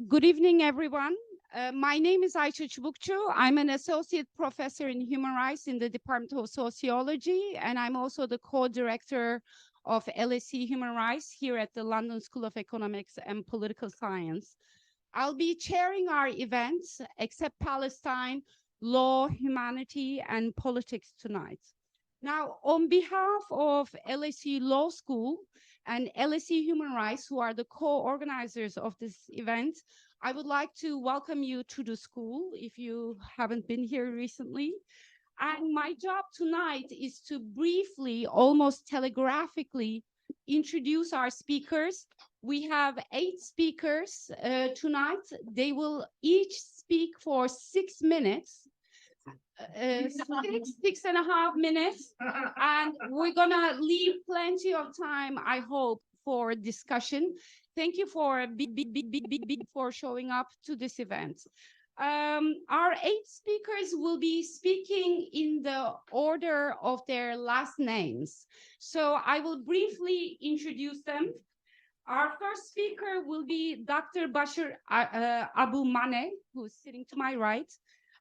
Good evening, everyone. My name is Ayça Çubukçu. I'm an associate professor in human rights in the Department of Sociology, and I'm also the co-director of LSE Human Rights here at the London School of Economics and Political Science. I'll be chairing our events, Except Palestine, Law, Humanity, and Politics tonight. Now, on behalf of LSE Law School and LSE Human Rights, who are the co-organizers of this event, I would like to welcome you to the school if you haven't been here recently. And my job tonight is to briefly, almost telegraphically, introduce our speakers. We have 8 speakers tonight. They will each speak for 6 minutes. 6.5 minutes, and we're gonna leave plenty of time, I hope, for discussion. Thank you for for showing up to this event. Our 8 speakers will be speaking in the order of their last names. So I will briefly introduce them. Our first speaker will be Dr. Bashir Abu-Manneh, who's sitting to my right.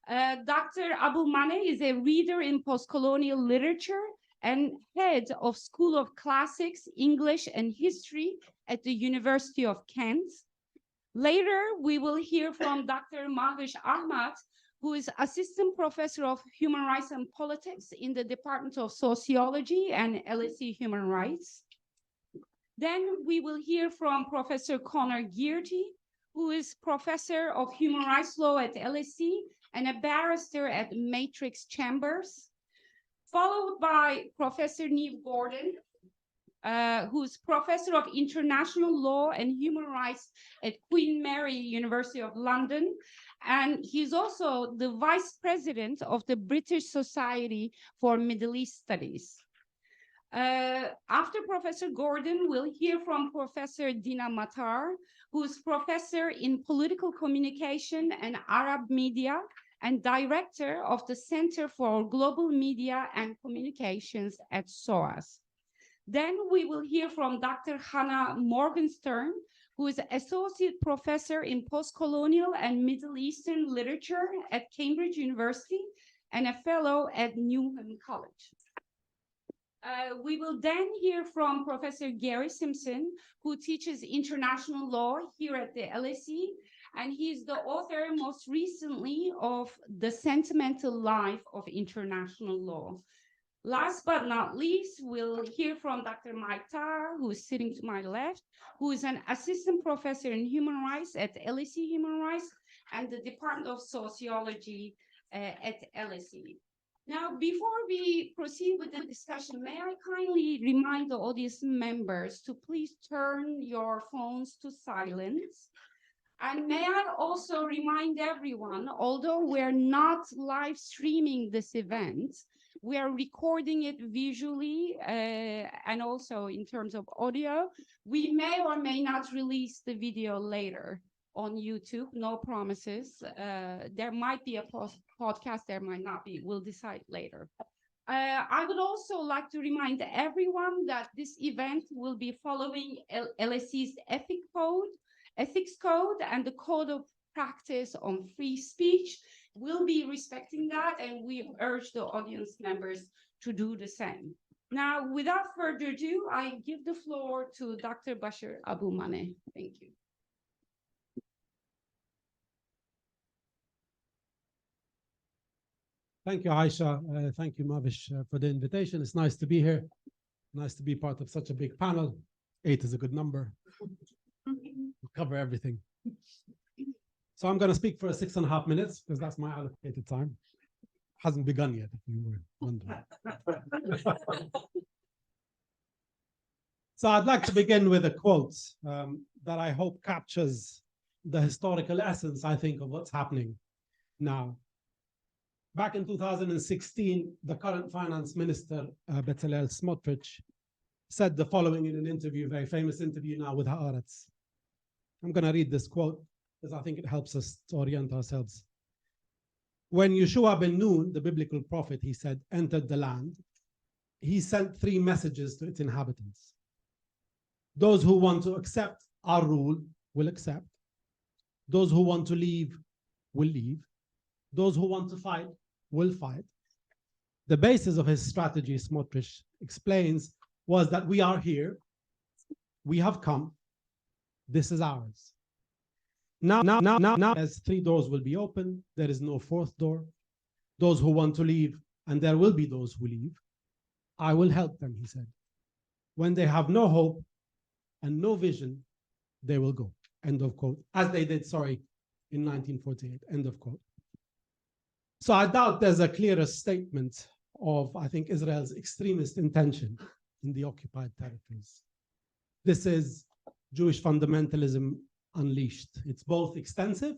Dr. Abu-Manneh is a reader in postcolonial literature and head of School of Classics, English and History at the University of Kent. Later, we will hear from Dr. Mahvish Ahmad, who is Assistant Professor of Human Rights and Politics in the Department of Sociology and LSE Human Rights. Then we will hear from Professor Conor Gearty, who is Professor of Human Rights Law at LSE and a barrister at Matrix Chambers, followed by Professor Niamh Gordon, who's Professor of International Law and Human Rights at Queen Mary University of London. And he's also the Vice President of the British Society for Middle East Studies. After Professor Gordon, we'll hear from Professor Dina Matar, who's Professor in Political Communication and Arab Media and Director of the Center for Global Media and Communications at SOAS. Then we will hear from Dr. Hannah Morgenstern, who is Associate Professor in Postcolonial and Middle Eastern Literature at Cambridge University and a Fellow at Newnham College. We will then hear from Professor Gary Simpson, who teaches international law here at the LSE, and he's the author most recently of The Sentimental Life of International Law. Last but not least, we'll hear from Dr. Mike Tarr, who is sitting to my left, who is an assistant professor in human rights at LSE Human Rights and the Department of Sociology at LSE. Now, before we proceed with the discussion, may I kindly remind the audience members to please turn your phones to silence. And may I also remind everyone, although we're not live streaming this event, we are recording it visually and also in terms of audio. We may or may not release the video later on YouTube, no promises. There might be a podcast, there might not be, we'll decide later. I would also like to remind everyone that this event will be following LSE's ethics code and the code of practice on free speech. We'll be respecting that, and we urge the audience members to do the same. Now, without further ado, I give the floor to Dr. Bashir Abu-Manneh. Thank you. Thank you, Ayça. Thank you, Mahvish, for the invitation. It's nice to be here. Nice to be part of such a big panel. 8 is a good number. We'll cover everything. So I'm going to speak for 6.5 minutes because that's my allocated time. Hasn't begun yet, if you were wondering. So I'd like to begin with a quote that I hope captures the historical essence, I think, of what's happening now. Back in 2016, the current finance minister, Bezalel Smotrich, said the following in an interview, a very famous interview now with Haaretz. I'm going to read this quote because I think it helps us to orient ourselves. When Yeshua ben Nun, the biblical prophet, he said, entered the land, he sent 3 messages to its inhabitants. Those who want to accept our rule will accept. Those who want to leave will leave. Those who want to fight will fight. The basis of his strategy, Smotrich explains, was that we are here, we have come, this is ours. Now, as 3 doors will be open, there is no 4th door. Those who want to leave, and there will be those who leave, I will help them, he said. When they have no hope and no vision, they will go, end of quote, as they did, in 1948, end of quote. So I doubt there's a clearer statement of, I think, Israel's extremist intention in the occupied territories. This is Jewish fundamentalism unleashed. It's both extensive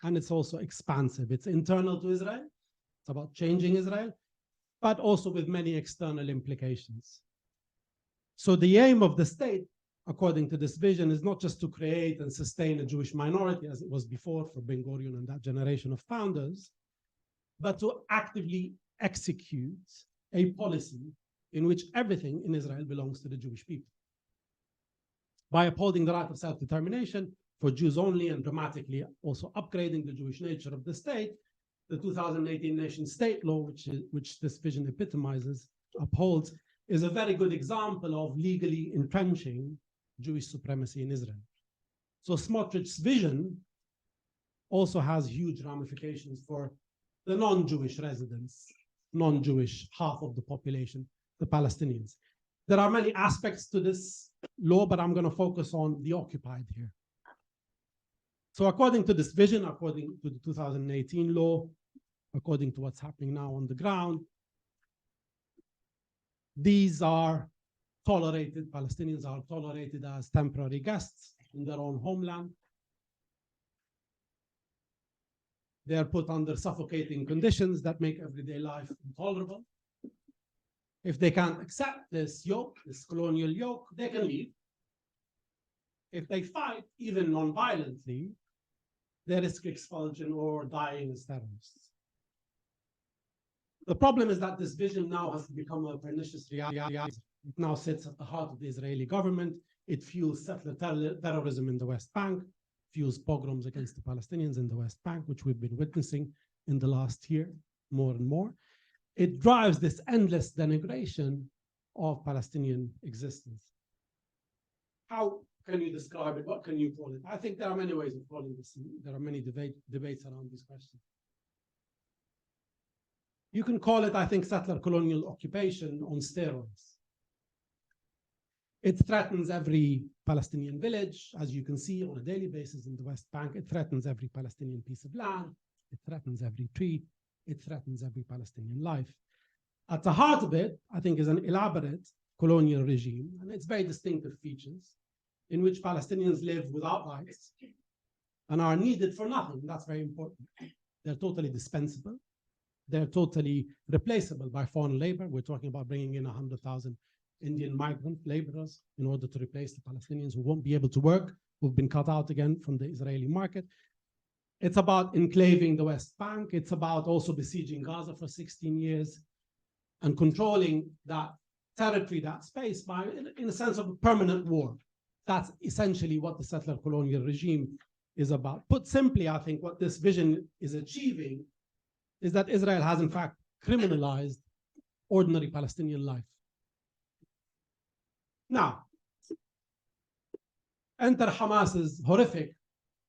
and it's also expansive. It's internal to Israel. It's about changing Israel, but also with many external implications. So the aim of the state, according to this vision, is not just to create and sustain a Jewish minority, as it was before for Ben Gurion and that generation of founders, but to actively execute a policy in which everything in Israel belongs to the Jewish people. By upholding the right of self-determination for Jews only and dramatically also upgrading the Jewish nature of the state, the 2018 nation-state law, which this vision epitomizes, upholds, is a very good example of legally entrenching Jewish supremacy in Israel. So Smotrich's vision also has huge ramifications for the non-Jewish residents, non-Jewish half of the population, the Palestinians. There are many aspects to this law, but I'm going to focus on the occupied here. So according to this vision, according to the 2018 law, according to what's happening now on the ground, these are tolerated, Palestinians are tolerated as temporary guests in their own homeland. They are put under suffocating conditions that make everyday life intolerable. If they can't accept this yoke, this colonial yoke, they can leave. If they fight, even non-violently, they risk expulsion or dying as terrorists. The problem is that this vision now has become a pernicious reality. It now sits at the heart of the Israeli government. It fuels settler terrorism in the West Bank, fuels pogroms against the Palestinians in the West Bank, which we've been witnessing in the last year more and more. It drives this endless denigration of Palestinian existence. How can you describe it? What can you call it? I think there are many ways of calling this. There are many debates around this question. You can call it, I think, settler colonial occupation on steroids. It threatens every Palestinian village, as you can see on a daily basis in the West Bank. It threatens every Palestinian piece of land. It threatens every tree. It threatens every Palestinian life. At the heart of it, I think, is an elaborate colonial regime and its very distinctive features in which Palestinians live without rights and are needed for nothing. That's very important. They're totally dispensable. They're totally replaceable by foreign labor. We're talking about bringing in 100,000 Indian migrant laborers in order to replace the Palestinians who won't be able to work, who've been cut out again from the Israeli market. It's about enclaving the West Bank. It's about also besieging Gaza for 16 years and controlling that territory, that space, by, in a sense of a permanent war. That's essentially what the settler colonial regime is about. Put simply, I think what this vision is achieving is that Israel has in fact criminalized ordinary Palestinian life. Now, enter Hamas's horrific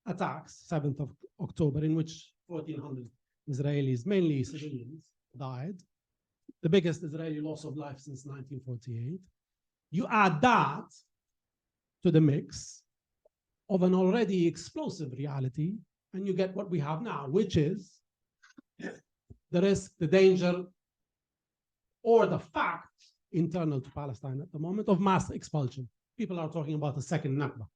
attacks, 7th of October, in which 1,400 Israelis, mainly civilians, died. The biggest Israeli loss of life since 1948. You add that to the mix of an already explosive reality, and you get what we have now, which is the risk, the danger, or the fact internal to Palestine at the moment of mass expulsion. People are talking about a second Nakba.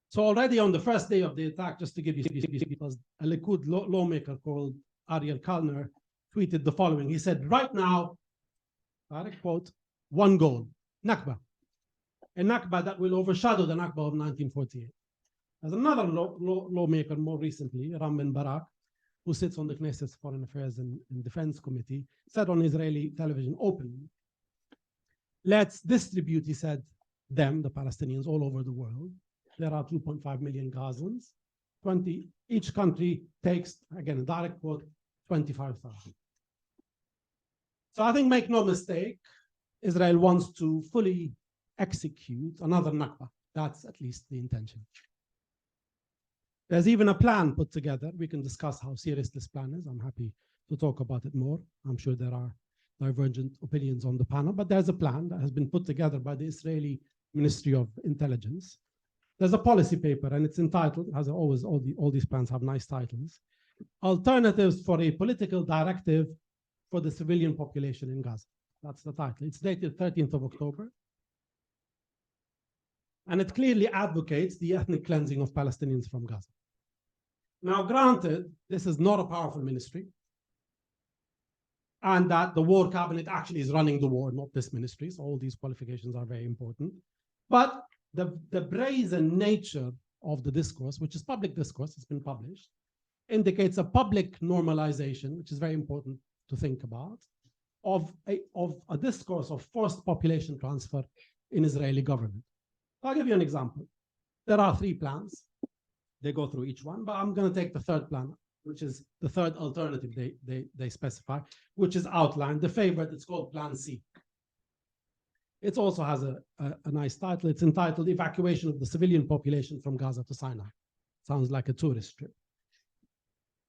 So already on the first day of the attack, just to give you, because a Likud lawmaker called Ariel Kalner tweeted the following. He said, right now, direct quote, one goal, Nakba. A Nakba that will overshadow the Nakba of 1948. There's another lawmaker more recently, Ram Ben Barak, who sits on the Knesset's Foreign Affairs and Defense Committee, said on Israeli television openly, let's distribute, he said, them, the Palestinians, all over the world, there are 2.5 million Gazans. Each country takes, again, a direct quote, 25,000. So I think, make no mistake, Israel wants to fully execute another Nakba. That's at least the intention. There's even a plan put together. We can discuss how serious this plan is. I'm happy to talk about it more. I'm sure there are divergent opinions on the panel, but there's a plan that has been put together by the Israeli Ministry of Intelligence. There's a policy paper, and it's entitled, as always, all these plans have nice titles, Alternatives for a Political Directive for the Civilian Population in Gaza. That's the title. It's dated 13th of October. And it clearly advocates the ethnic cleansing of Palestinians from Gaza. Now, granted, this is not a powerful ministry, and that the war cabinet actually is running the war, not this ministry. So all these qualifications are very important. But the brazen nature of the discourse, which is public discourse, it's been published, indicates a public normalization, which is very important to think about, of a discourse of forced population transfer in Israeli government. I'll give you an example. There are 3 plans. They go through each one, but I'm going to take the third plan, which is the third alternative they specify, which is outlined. The favorite, it's called Plan C. It also has a nice title. It's entitled Evacuation of the Civilian Population from Gaza to Sinai. Sounds like a tourist trip.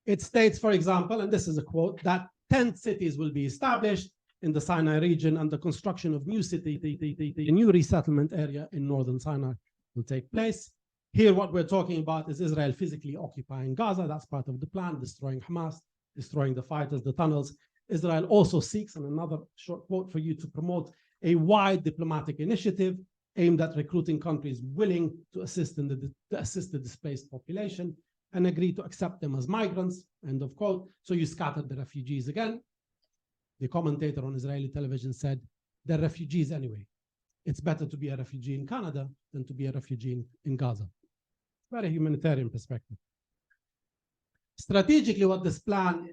It states, for example, and this is a quote, that 10 cities will be established in the Sinai region, and the construction of a new resettlement area in northern Sinai will take place. Here, what we're talking about is Israel physically occupying Gaza. That's part of the plan, destroying Hamas, destroying the fighters, the tunnels. Israel also seeks, and another short quote for you, to promote a wide diplomatic initiative aimed at recruiting countries willing to assist the displaced population and agree to accept them as migrants, end of quote. So you scattered the refugees again. The commentator on Israeli television said, they're refugees anyway. It's better to be a refugee in Canada than to be a refugee in Gaza. Very humanitarian perspective. Strategically, what this plan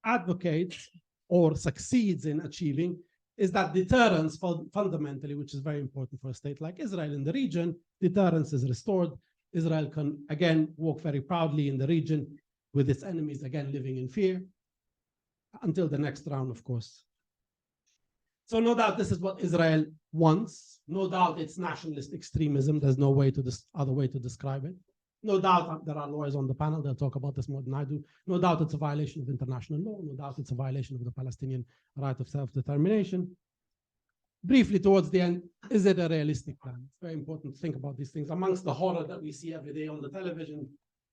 advocates or succeeds in achieving is that deterrence, fundamentally, which is very important for a state like Israel in the region, deterrence is restored. Israel can, again, walk very proudly in the region with its enemies, again, living in fear, until the next round, of course. So no doubt this is what Israel wants. No doubt it's nationalist extremism. There's no other way to describe it. No doubt there are lawyers on the panel. They'll talk about this more than I do. No doubt it's a violation of international law. No doubt it's a violation of the Palestinian right of self-determination. Briefly, towards the end, is it a realistic plan? It's very important to think about these things. Amongst the horror that we see every day on the television,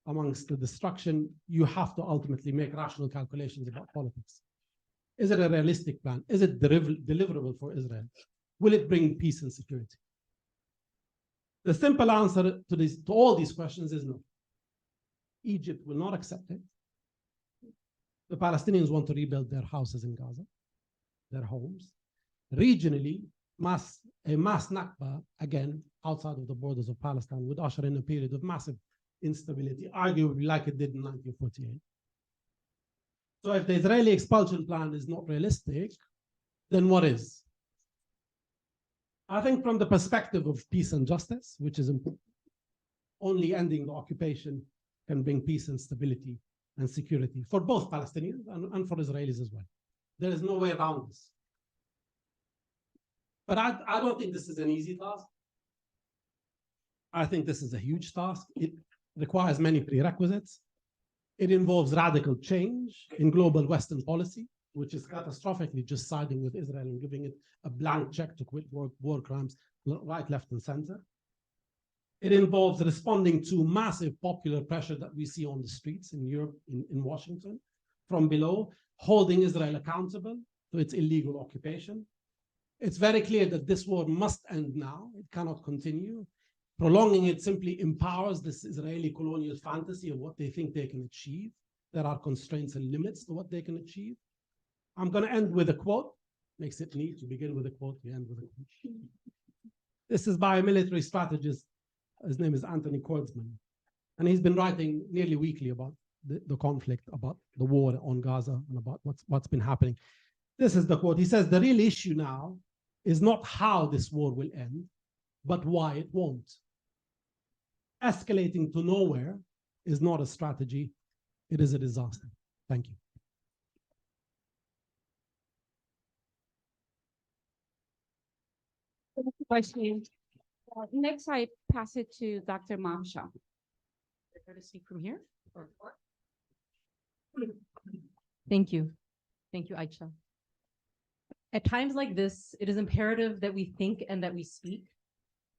amongst the destruction, you have to ultimately make rational calculations about politics. Is it a realistic plan? Is it deliverable for Israel? Will it bring peace and security? The simple answer to all these questions is no. Egypt will not accept it. The Palestinians want to rebuild their houses in Gaza, their homes. Regionally, a mass Nakba, again, outside of the borders of Palestine, would usher in a period of massive instability, arguably like it did in 1948. So if the Israeli expulsion plan is not realistic, then what is? I think from the perspective of peace and justice, which is important, only ending the occupation can bring peace and stability and security for both Palestinians and for Israelis as well. There is no way around this. But I don't think this is an easy task. I think this is a huge task. It requires many prerequisites. It involves radical change in global Western policy, which is catastrophically just siding with Israel and giving it a blank check to quit war crimes right, left, and center. It involves responding to massive popular pressure that we see on the streets in Europe, in Washington, from below, holding Israel accountable to its illegal occupation. It's very clear that this war must end now. It cannot continue. Prolonging it simply empowers this Israeli colonial fantasy of what they think they can achieve. There are constraints and limits to what they can achieve. I'm going to end with a quote. Makes it neat to begin with a quote, we end with a quote. This is by a military strategist. His name is Anthony Collinsman. And he's been writing nearly weekly about the conflict, about the war on Gaza, and about what's been happening. This is the quote. He says, the real issue now is not how this war will end, but why it won't. escalating to nowhere is not a strategy. It is a disaster. Thank you. Question. Next, I pass it to Dr. Mahvish. To speak from here? Thank you. Thank you, Aisha. At times like this, it is imperative that we think and that we speak,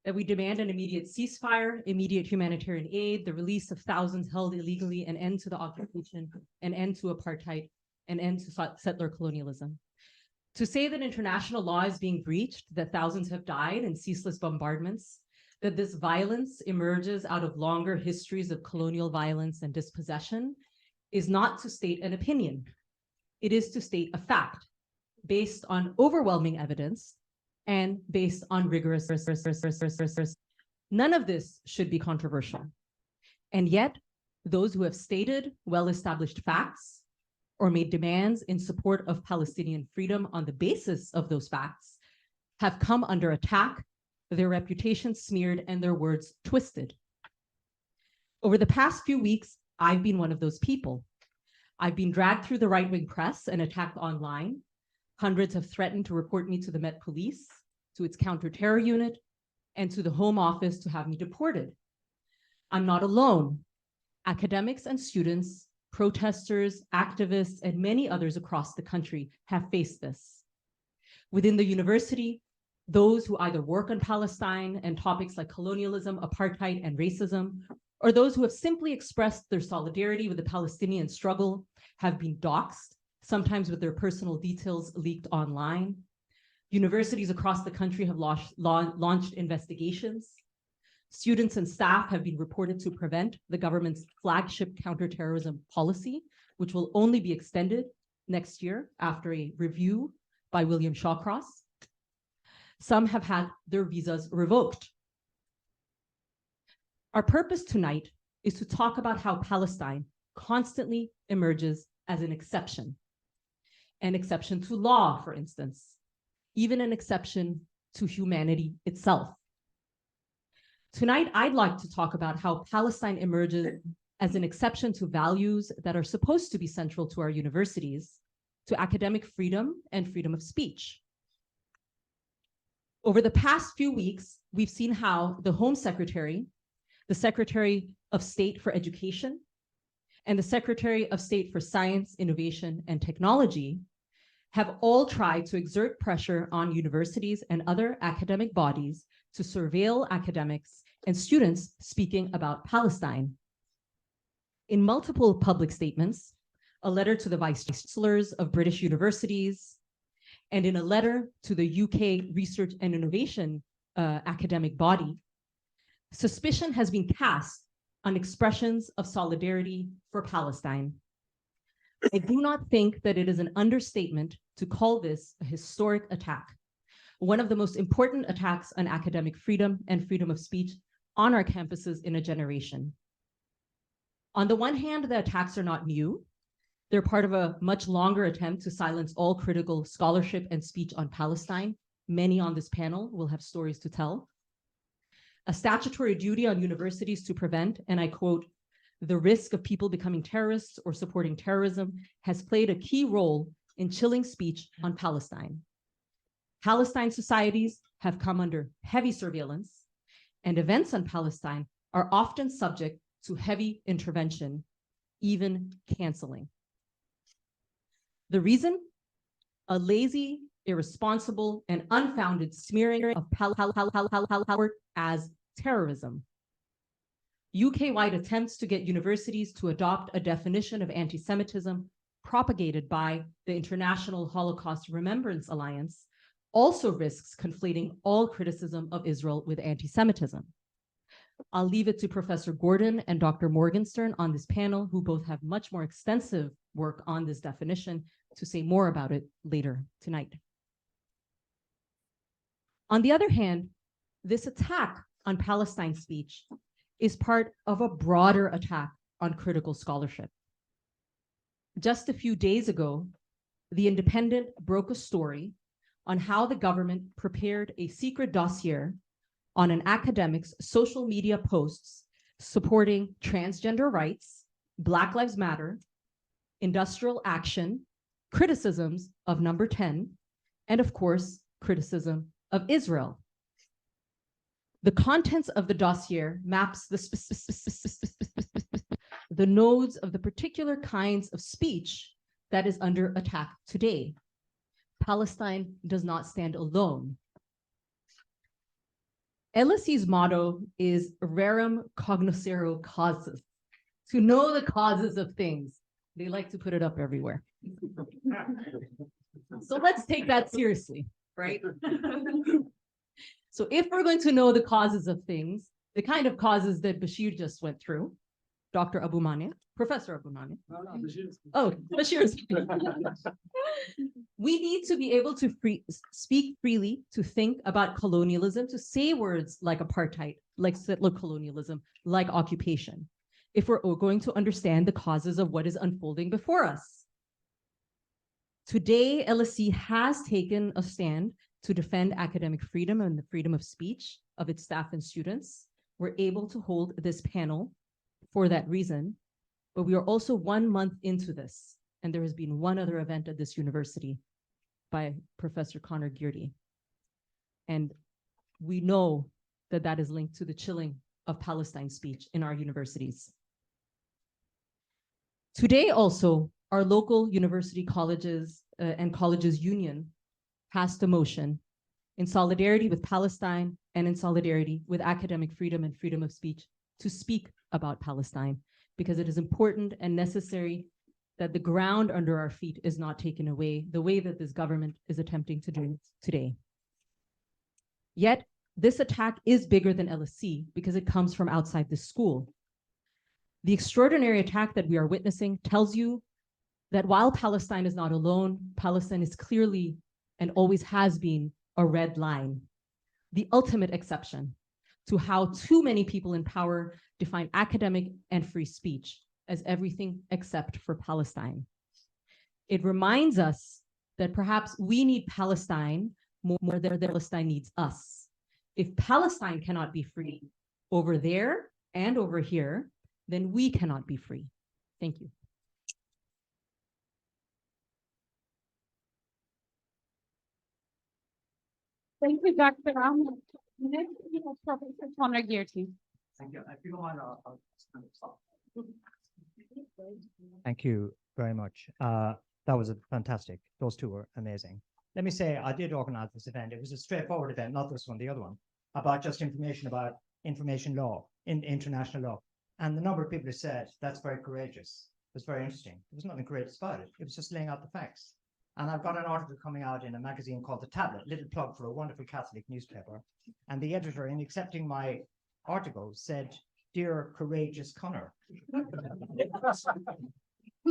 that we demand an immediate ceasefire, immediate humanitarian aid, the release of thousands held illegally, an end to the occupation, an end to apartheid, an end to settler colonialism. To say that international law is being breached, that thousands have died in ceaseless bombardments, that this violence emerges out of longer histories of colonial violence and dispossession is not to state an opinion. It is to state a fact based on overwhelming evidence and based on rigorous. None of this should be controversial. And yet, those who have stated well-established facts or made demands in support of Palestinian freedom on the basis of those facts have come under attack, their reputations smeared, and their words twisted. Over the past few weeks, I've been one of those people. I've been dragged through the right-wing press and attacked online. Hundreds have threatened to report me to the Met Police, to its counter-terror unit, and to the Home Office to have me deported. I'm not alone. Academics and students, protesters, activists, and many others across the country have faced this. Within the university, those who either work on Palestine and topics like colonialism, apartheid, and racism, or those who have simply expressed their solidarity with the Palestinian struggle have been doxxed, sometimes with their personal details leaked online. Universities across the country have launched investigations. Students and staff have been reported to prevent the government's flagship counterterrorism policy, which will only be extended next year after a review by William Shawcross. Some have had their visas revoked. Our purpose tonight is to talk about how Palestine constantly emerges as an exception to law, for instance, even an exception to humanity itself. Tonight, I'd like to talk about how Palestine emerges as an exception to values that are supposed to be central to our universities, to academic freedom and freedom of speech. Over the past few weeks, we've seen how the Home Secretary, the Secretary of State for Education, and the Secretary of State for Science, Innovation, and Technology have all tried to exert pressure on universities and other academic bodies to surveil academics and students speaking about Palestine. In multiple public statements, a letter to the Vice-Chancellors of British universities, and in a letter to the UK Research and Innovation academic body, suspicion has been cast on expressions of solidarity for Palestine. I do not think that it is an understatement to call this a historic attack, one of the most important attacks on academic freedom and freedom of speech on our campuses in a generation. On the one hand, the attacks are not new. They're part of a much longer attempt to silence all critical scholarship and speech on Palestine. Many on this panel will have stories to tell. A statutory duty on universities to prevent, and I quote, "the risk of people becoming terrorists or supporting terrorism has played a key role in chilling speech on Palestine. Palestine societies have come under heavy surveillance, and events on Palestine are often subject to heavy intervention, even canceling. The reason? A lazy, irresponsible, and unfounded smearing of Palestine as terrorism. UK-wide attempts to get universities to adopt a definition of anti-Semitism propagated by the International Holocaust Remembrance Alliance also risks conflating all criticism of Israel with anti-Semitism. I'll leave it to Professor Gordon and Dr. Morgenstern on this panel, who both have much more extensive work on this definition, to say more about it later tonight. On the other hand, this attack on Palestine speech is part of a broader attack on critical scholarship. Just a few days ago, The Independent broke a story on how the government prepared a secret dossier on an academic's social media posts supporting transgender rights, Black Lives Matter, industrial action, criticisms of Number 10, and of course, criticism of Israel. The contents of the dossier maps the nodes of the particular kinds of speech that is under attack today. Palestine does not stand alone. LSE's motto is rerum cognoscere causes, to know the causes of things. They like to put it up everywhere. So let's take that seriously, right? So if we're going to know the causes of things, the kind of causes that Bashir just went through, Dr. Abu-Manneh, Professor Abu-Manneh. Oh, Bashir's. We need to be able to speak freely, to think about colonialism, to say words like apartheid, like settler colonialism, like occupation, if we're going to understand the causes of what is unfolding before us. Today, LSE has taken a stand to defend academic freedom and the freedom of speech of its staff and students. We're able to hold this panel for that reason, but we are also 1 month into this, and there has been one other event at this university by Professor Connor Gearty. And we know that that is linked to the chilling of Palestine speech in our universities. Today also, our local university colleges and colleges union passed a motion in solidarity with Palestine and in solidarity with academic freedom and freedom of speech to speak about Palestine, because it is important and necessary that the ground under our feet is not taken away the way that this government is attempting to do today. Yet, this attack is bigger than LSE because it comes from outside the school. The extraordinary attack that we are witnessing tells you that while Palestine is not alone, Palestine is clearly and always has been a red line, the ultimate exception to how too many people in power define academic and free speech as everything except for Palestine. It reminds us that perhaps we need Palestine more than Palestine needs us. If Palestine cannot be free over there and over here, then we cannot be free. Thank you. Thank you, Dr. Ahmad. Next, we have Professor Connor Gearty. Thank you. If you don't mind, I'll just kind of stop. Thank you very much. That was fantastic. Those two were amazing. Let me say, I did organize this event. It was a straightforward event, not this one, the other one, about just information about information law, in international law. And the number of people who said, that's very courageous. It was very interesting. There was nothing courageous about it. It was just laying out the facts. And I've got an article coming out in a magazine called The Tablet, little plug for a wonderful Catholic newspaper. And the editor, in accepting my article, said, "Dear courageous Connor."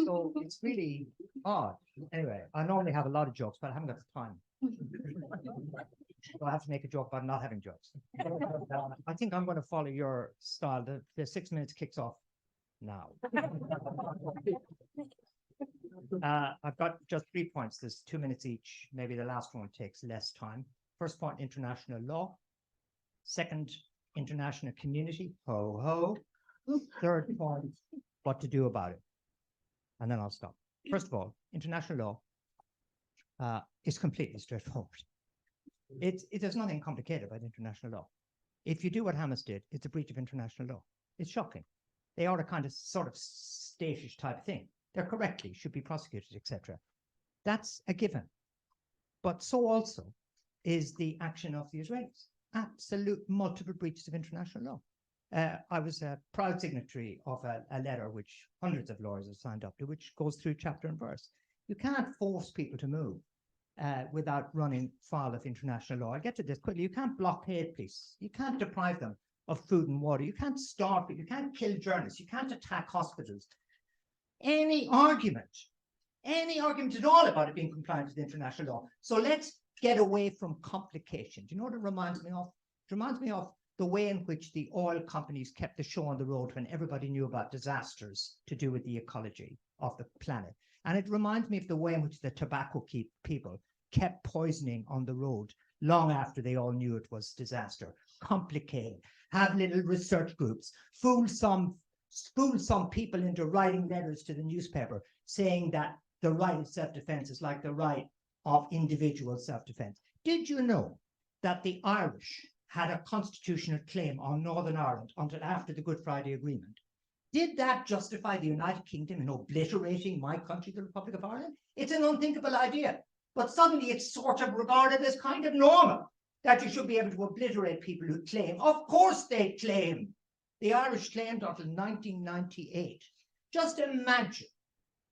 So it's really odd. Anyway, I normally have a lot of jokes, but I haven't got the time. So I have to make a joke about not having jokes. I think I'm going to follow your style. The 6 minutes kicks off now. I've got just 3 points. There's 2 minutes each. Maybe the last one takes less time. First point, international law. Second, international community. Ho, ho. Third point, what to do about it. And then I'll stop. First of all, international law is completely straightforward. There's nothing complicated about international law. If you do what Hamas did, it's a breach of international law. It's shocking. They are a kind of sort of statish type thing. They're correctly should be prosecuted, etc. That's a given. But so also is the action of the Israelis. Absolute multiple breaches of international law. I was a proud signatory of a letter which hundreds of lawyers have signed up to, which goes through chapter and verse. You can't force people to move without running foul of international law. I'll get to this quickly. You can't blockade police. You can't deprive them of food and water. You can't starve people. You can't kill journalists. You can't attack hospitals. Any argument at all about it being compliant with international law. So let's get away from complication. Do you know what it reminds me of? It reminds me of the way in which the oil companies kept the show on the road when everybody knew about disasters to do with the ecology of the planet. And it reminds me of the way in which the tobacco people kept poisoning on the road long after they all knew it was disaster. complicate, have little research groups, fool some people into writing letters to the newspaper saying that the right of self-defense is like the right of individual self-defense. Did you know that the Irish had a constitutional claim on Northern Ireland until after the Good Friday Agreement? Did that justify the United Kingdom in obliterating my country, the Republic of Ireland? It's an unthinkable idea, but suddenly it's sort of regarded as kind of normal that you should be able to obliterate people who claim. Of course they claim. The Irish claimed until 1998. Just imagine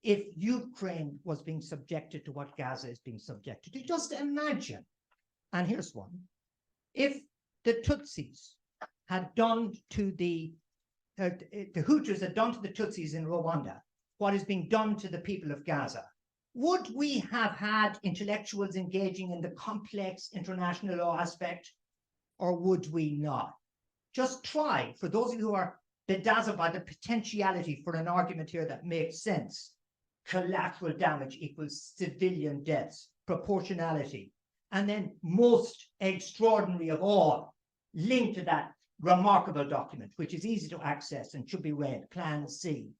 if Ukraine was being subjected to what Gaza is being subjected to. Just imagine. And here's one. If the Tutsis had done to the Hutus had done to the Tutsis in Rwanda what is being done to the people of Gaza, would we have had intellectuals engaging in the complex international law aspect, or would we not? Just try, for those of you who are bedazzled by the potentiality for an argument here that makes sense. Collateral damage equals civilian deaths, proportionality, and then most extraordinary of all, linked to that remarkable document, which is easy to access and should be read, Plan C.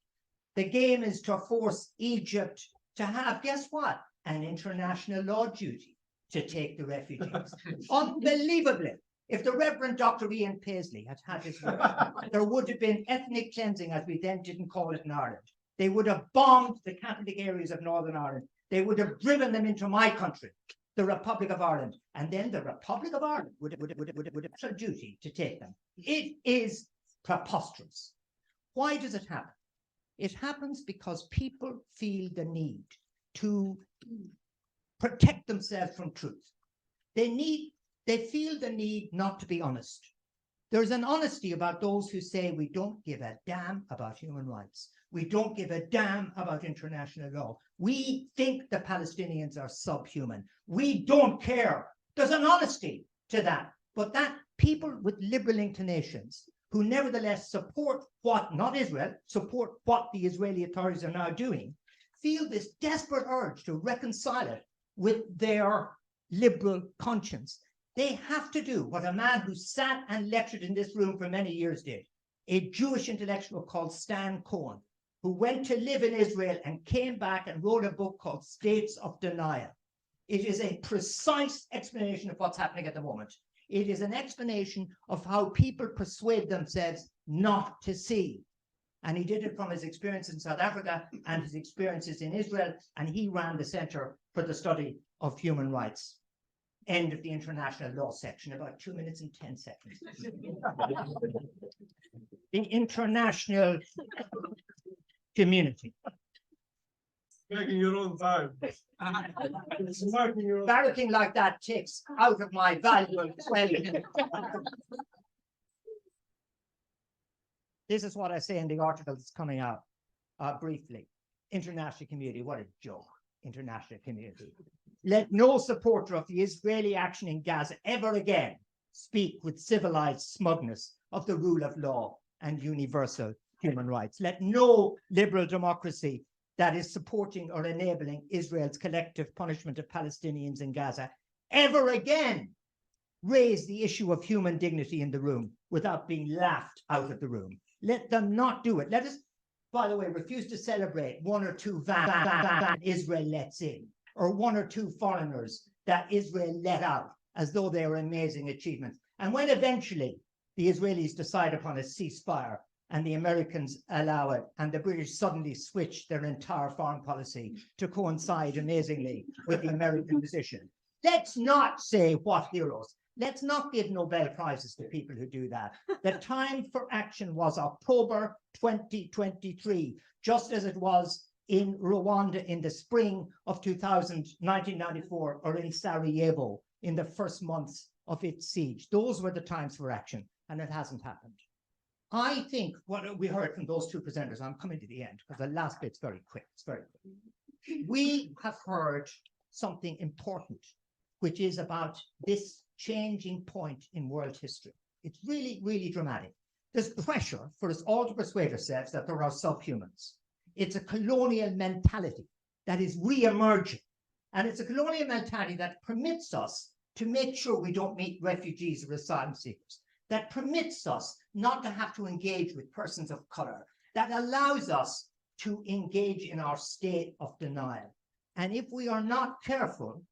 The game is to force Egypt to have, guess what? An international law duty to take the refugees. Unbelievably, if the Reverend Dr. Ian Paisley had had his way, there would have been ethnic cleansing, as we then didn't call it in Ireland. They would have bombed the Catholic areas of Northern Ireland. They would have driven them into my country, the Republic of Ireland, and then the Republic of Ireland would have a duty to take them. It is preposterous. Why does it happen? It happens because people feel the need to protect themselves from truth. They feel the need not to be honest. There's an honesty about those who say we don't give a damn about human rights. We don't give a damn about international law. We think the Palestinians are subhuman. We don't care. There's an honesty to that. But that people with liberal inclinations who nevertheless support what, not Israel, support what the Israeli authorities are now doing, feel this desperate urge to reconcile it with their liberal conscience. They have to do what a man who sat and lectured in this room for many years did, a Jewish intellectual called Stan Cohen, who went to live in Israel and came back and wrote a book called States of Denial. It is a precise explanation of what's happening at the moment. It is an explanation of how people persuade themselves not to see. And he did it from his experience in South Africa and his experiences in Israel, and he ran the Center for the Study of Human Rights. End of the international law section, about 2 minutes and 10 seconds. The international community. Taking your own time. Barracking like that takes out of my valuable 12 minutes. This is what I say in the article that's coming out briefly. International community, what a joke. International community. Let no supporter of the Israeli action in Gaza ever again speak with civilized smugness of the rule of law and universal human rights. Let no liberal democracy that is supporting or enabling Israel's collective punishment of Palestinians in Gaza ever again raise the issue of human dignity in the room without being laughed out of the room. Let them not do it. Let us, by the way, refuse to celebrate one or two that Israel lets in, or one or two foreigners that Israel let out, as though they were amazing achievements. And when eventually the Israelis decide upon a ceasefire and the Americans allow it, and the British suddenly switch their entire foreign policy to coincide amazingly with the American position, let's not say what heroes. Let's not give Nobel Prizes to people who do that. The time for action was October 2023, just as it was in Rwanda in the spring of 1994, or in Sarajevo in the first months of its siege. Those were the times for action, and it hasn't happened. I think what we heard from those two presenters, I'm coming to the end because the last bit's very quick. It's very quick. We have heard something important, which is about this changing point in world history. It's really, really dramatic. There's pressure for us all to persuade ourselves that there are subhumans. It's a colonial mentality that is re-emerging. And it's a colonial mentality that permits us to make sure we don't meet refugees or asylum seekers. that permits us not to have to engage with persons of color, that allows us to engage in our state of denial. And if we are not careful,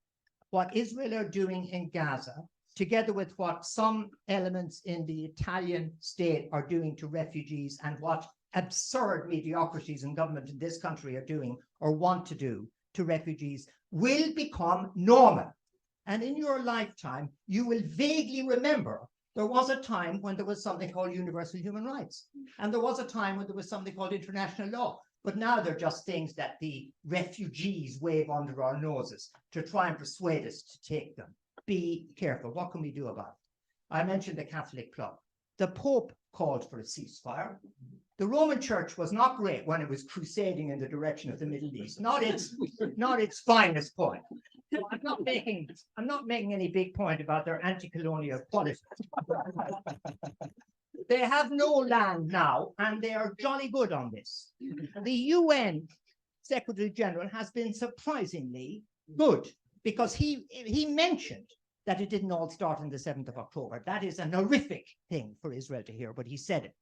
what Israel are doing in Gaza, together with what some elements in the Italian state are doing to refugees and what absurd mediocrities in government in this country are doing or want to do to refugees, will become normal. And in your lifetime, you will vaguely remember there was a time when there was something called universal human rights. And there was a time when there was something called international law. But now they're just things that the refugees wave under our noses to try and persuade us to take them. Be careful. What can we do about it? I mentioned the Catholic club. The Pope called for a ceasefire. The Roman Church was not great when it was crusading in the direction of the Middle East. Not its finest point. So I'm not making any big point about their anti-colonial policy. They have no land now, and they are jolly good on this. The UN Secretary General has been surprisingly good, because he mentioned that it didn't all start on the 7th of October. That is an horrific thing for Israel to hear, but he said it.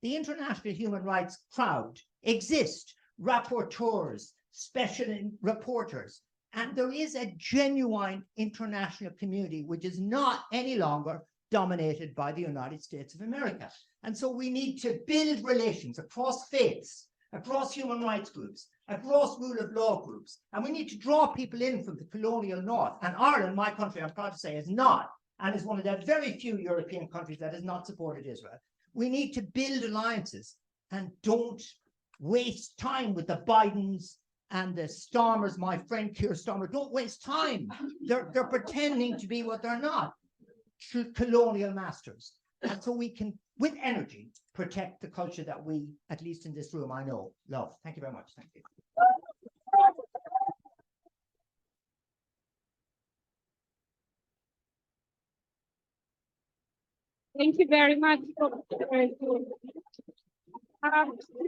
The international human rights crowd exist, rapporteurs, special reporters, and there is a genuine international community which is not any longer dominated by the United States of America. And so we need to build relations across faiths, across human rights groups, across rule of law groups. And we need to draw people in from the colonial north. And Ireland, my country, I'm proud to say, is not, and is one of the very few European countries that has not supported Israel. We need to build alliances and don't waste time with the Bidens and the Starmers, my friend Keir Starmer. Don't waste time. They're pretending to be what they're not, colonial masters. And so we can, with energy, protect the culture that we, at least in this room, I know, love. Thank you very much. Thank you. Thank you very much.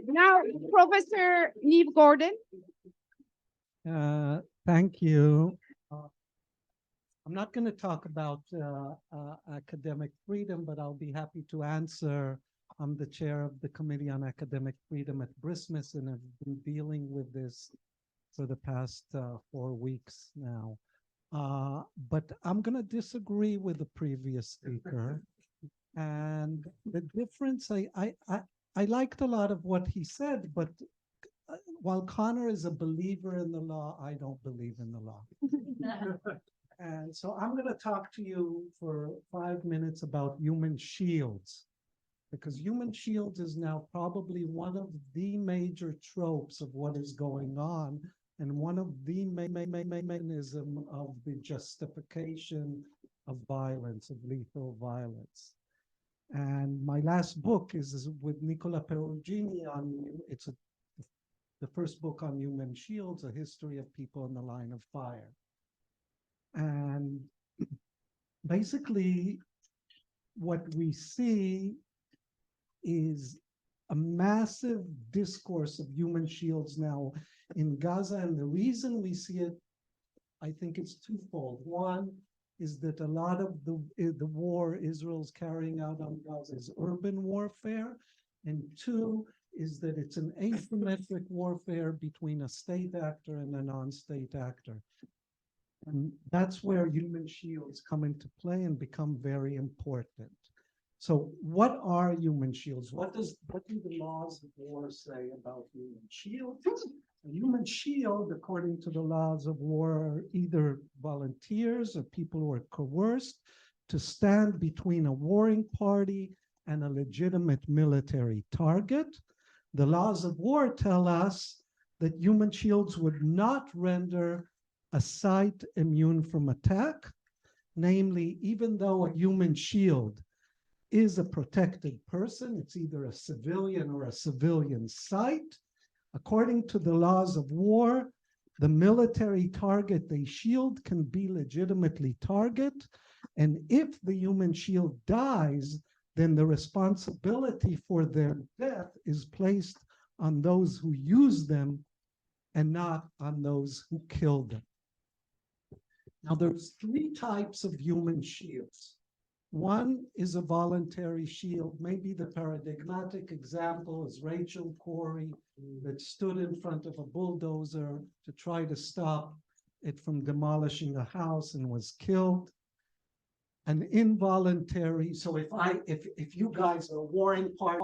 Now, Professor Neve Gordon. Thank you. I'm not going to talk about academic freedom, but I'll be happy to answer. I'm the chair of the Committee on Academic Freedom at Bristmas, and I've been dealing with this for the past 4 weeks now. But I'm going to disagree with the previous speaker. And the difference, I liked a lot of what he said, but while Connor is a believer in the law, I don't believe in the law. And so I'm going to talk to you for 5 minutes about human shields, because human shields is now probably one of the major tropes of what is going on, and one of the mechanism of the justification of violence, of lethal violence. And my last book is with Nicola Perugini on, it's the first book on human shields, a history of people in the line of fire. And basically, what we see is a massive discourse of human shields now in Gaza. And the reason we see it, I think it's twofold. One is that a lot of the war Israel's carrying out on Gaza is urban warfare. And two is that it's an asymmetric warfare between a state actor and a non-state actor. And that's where human shields come into play and become very important. So what are human shields? What do the laws of war say about human shields? A human shield, according to the laws of war, are either volunteers or people who are coerced to stand between a warring party and a legitimate military target. The laws of war tell us that human shields would not render a site immune from attack. Namely, even though a human shield is a protected person, it's either a civilian or a civilian site. According to the laws of war, the military target they shield can be legitimately targeted. And if the human shield dies, then the responsibility for their death is placed on those who use them and not on those who kill them. Now, there's 3 types of human shields. One is a voluntary shield. Maybe the paradigmatic example is Rachel Corrie that stood in front of a bulldozer to try to stop it from demolishing a house and was killed. An involuntary, so if you guys are warring part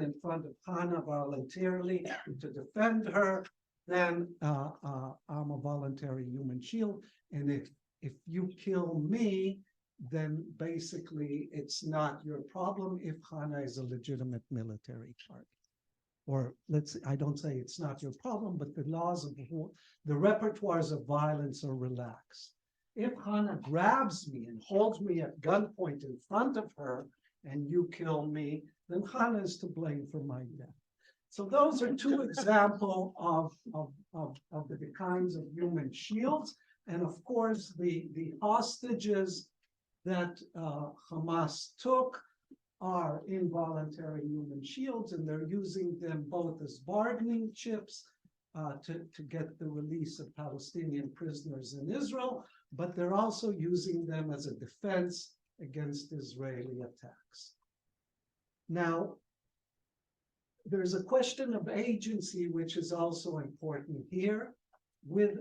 in front of Hannah voluntarily to defend her, then I'm a voluntary human shield. And if you kill me, then basically it's not your problem if Hannah is a legitimate military target. Or I don't say it's not your problem, but the laws of the repertoires of violence are relaxed. If Hannah grabs me and holds me at gunpoint in front of her and you kill me, then Hannah is to blame for my death. So those are two examples of the kinds of human shields. And of course, the hostages that Hamas took are involuntary human shields, and they're using them both as bargaining chips to get the release of Palestinian prisoners in Israel, but they're also using them as a defense against Israeli attacks. Now, there's a question of agency, which is also important here. With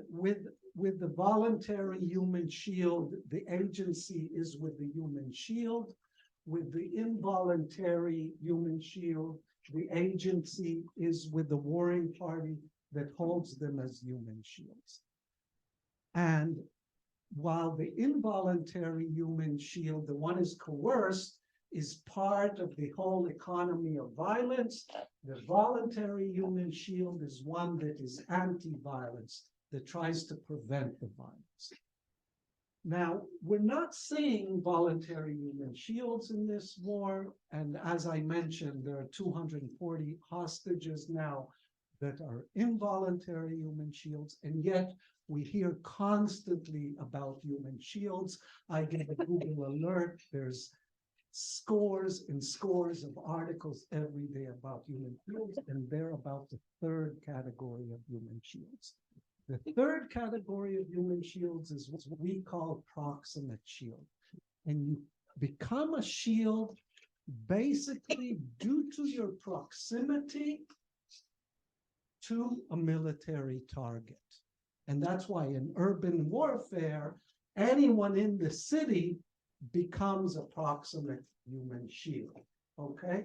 the voluntary human shield, the agency is with the human shield. With the involuntary human shield, the agency is with the warring party that holds them as human shields. And while the involuntary human shield, the one is coerced, is part of the whole economy of violence, the voluntary human shield is one that is anti-violence, that tries to prevent the violence. Now, we're not seeing voluntary human shields in this war, and as I mentioned, there are 240 hostages now that are involuntary human shields, and yet we hear constantly about human shields. I get a Google alert, there's scores and scores of articles every day about human shields, and they're about the third category of human shields. The third category of human shields is what we call proximate shield. And you become a shield basically due to your proximity to a military target. And that's why in urban warfare, anyone in the city becomes a proximate human shield, okay?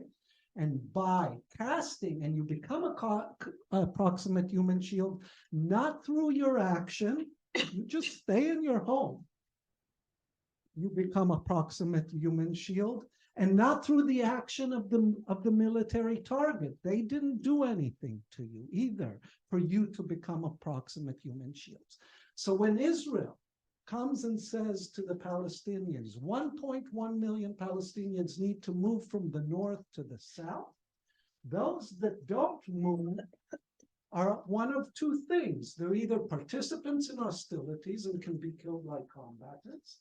And by casting, and you become a proximate human shield, not through your action, you just stay in your home. You become a proximate human shield, and not through the action of the military target. They didn't do anything to you either for you to become a proximate human shield. So when Israel comes and says to the Palestinians, 1.1 million Palestinians need to move from the north to the south, those that don't move are one of two things. They're either participants in hostilities and can be killed like combatants,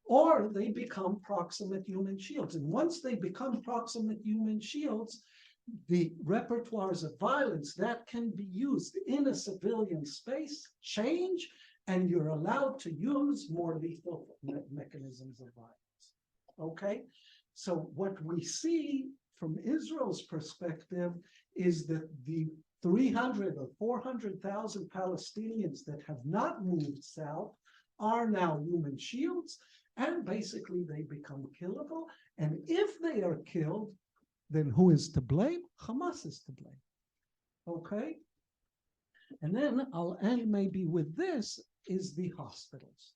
or they become proximate human shields. And once they become proximate human shields, the repertoires of violence that can be used in a civilian space change, and you're allowed to use more lethal mechanisms of violence, okay? So what we see from Israel's perspective is that the 300 or 400,000 Palestinians that have not moved south are now human shields, and basically they become killable. And if they are killed, then who is to blame? Hamas is to blame, okay? And then I'll end maybe with this, is the hospitals.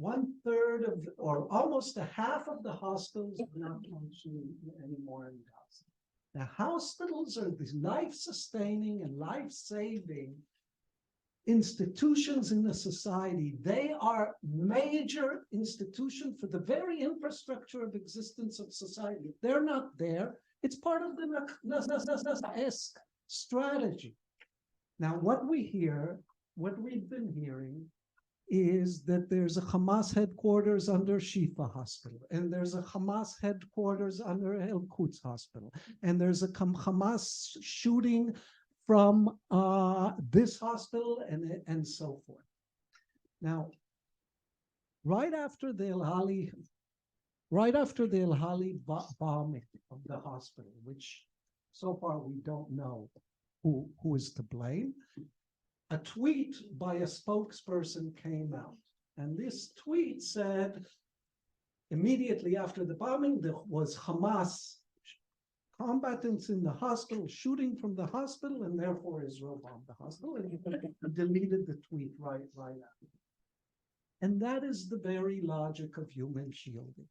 1/3 of, or almost a half of the hospitals are not functioning anymore in Gaza. The hospitals are these life-sustaining and life-saving institutions in the society. They are major institutions for the very infrastructure of existence of society. If they're not there, it's part of the esque strategy. Now, what we've been hearing is that there's a Hamas headquarters under Shifa Hospital, and there's a Hamas headquarters under El Quds Hospital, and there's a Hamas shooting from this hospital, and so forth. Now, right after the El Ali right after the Al-Hali bombing of the hospital, which so far we don't know who is to blame, a tweet by a spokesperson came out. And this tweet said, immediately after the bombing, there was Hamas combatants in the hospital shooting from the hospital, and therefore Israel bombed the hospital, and he deleted the tweet right after. And that is the very logic of human shielding.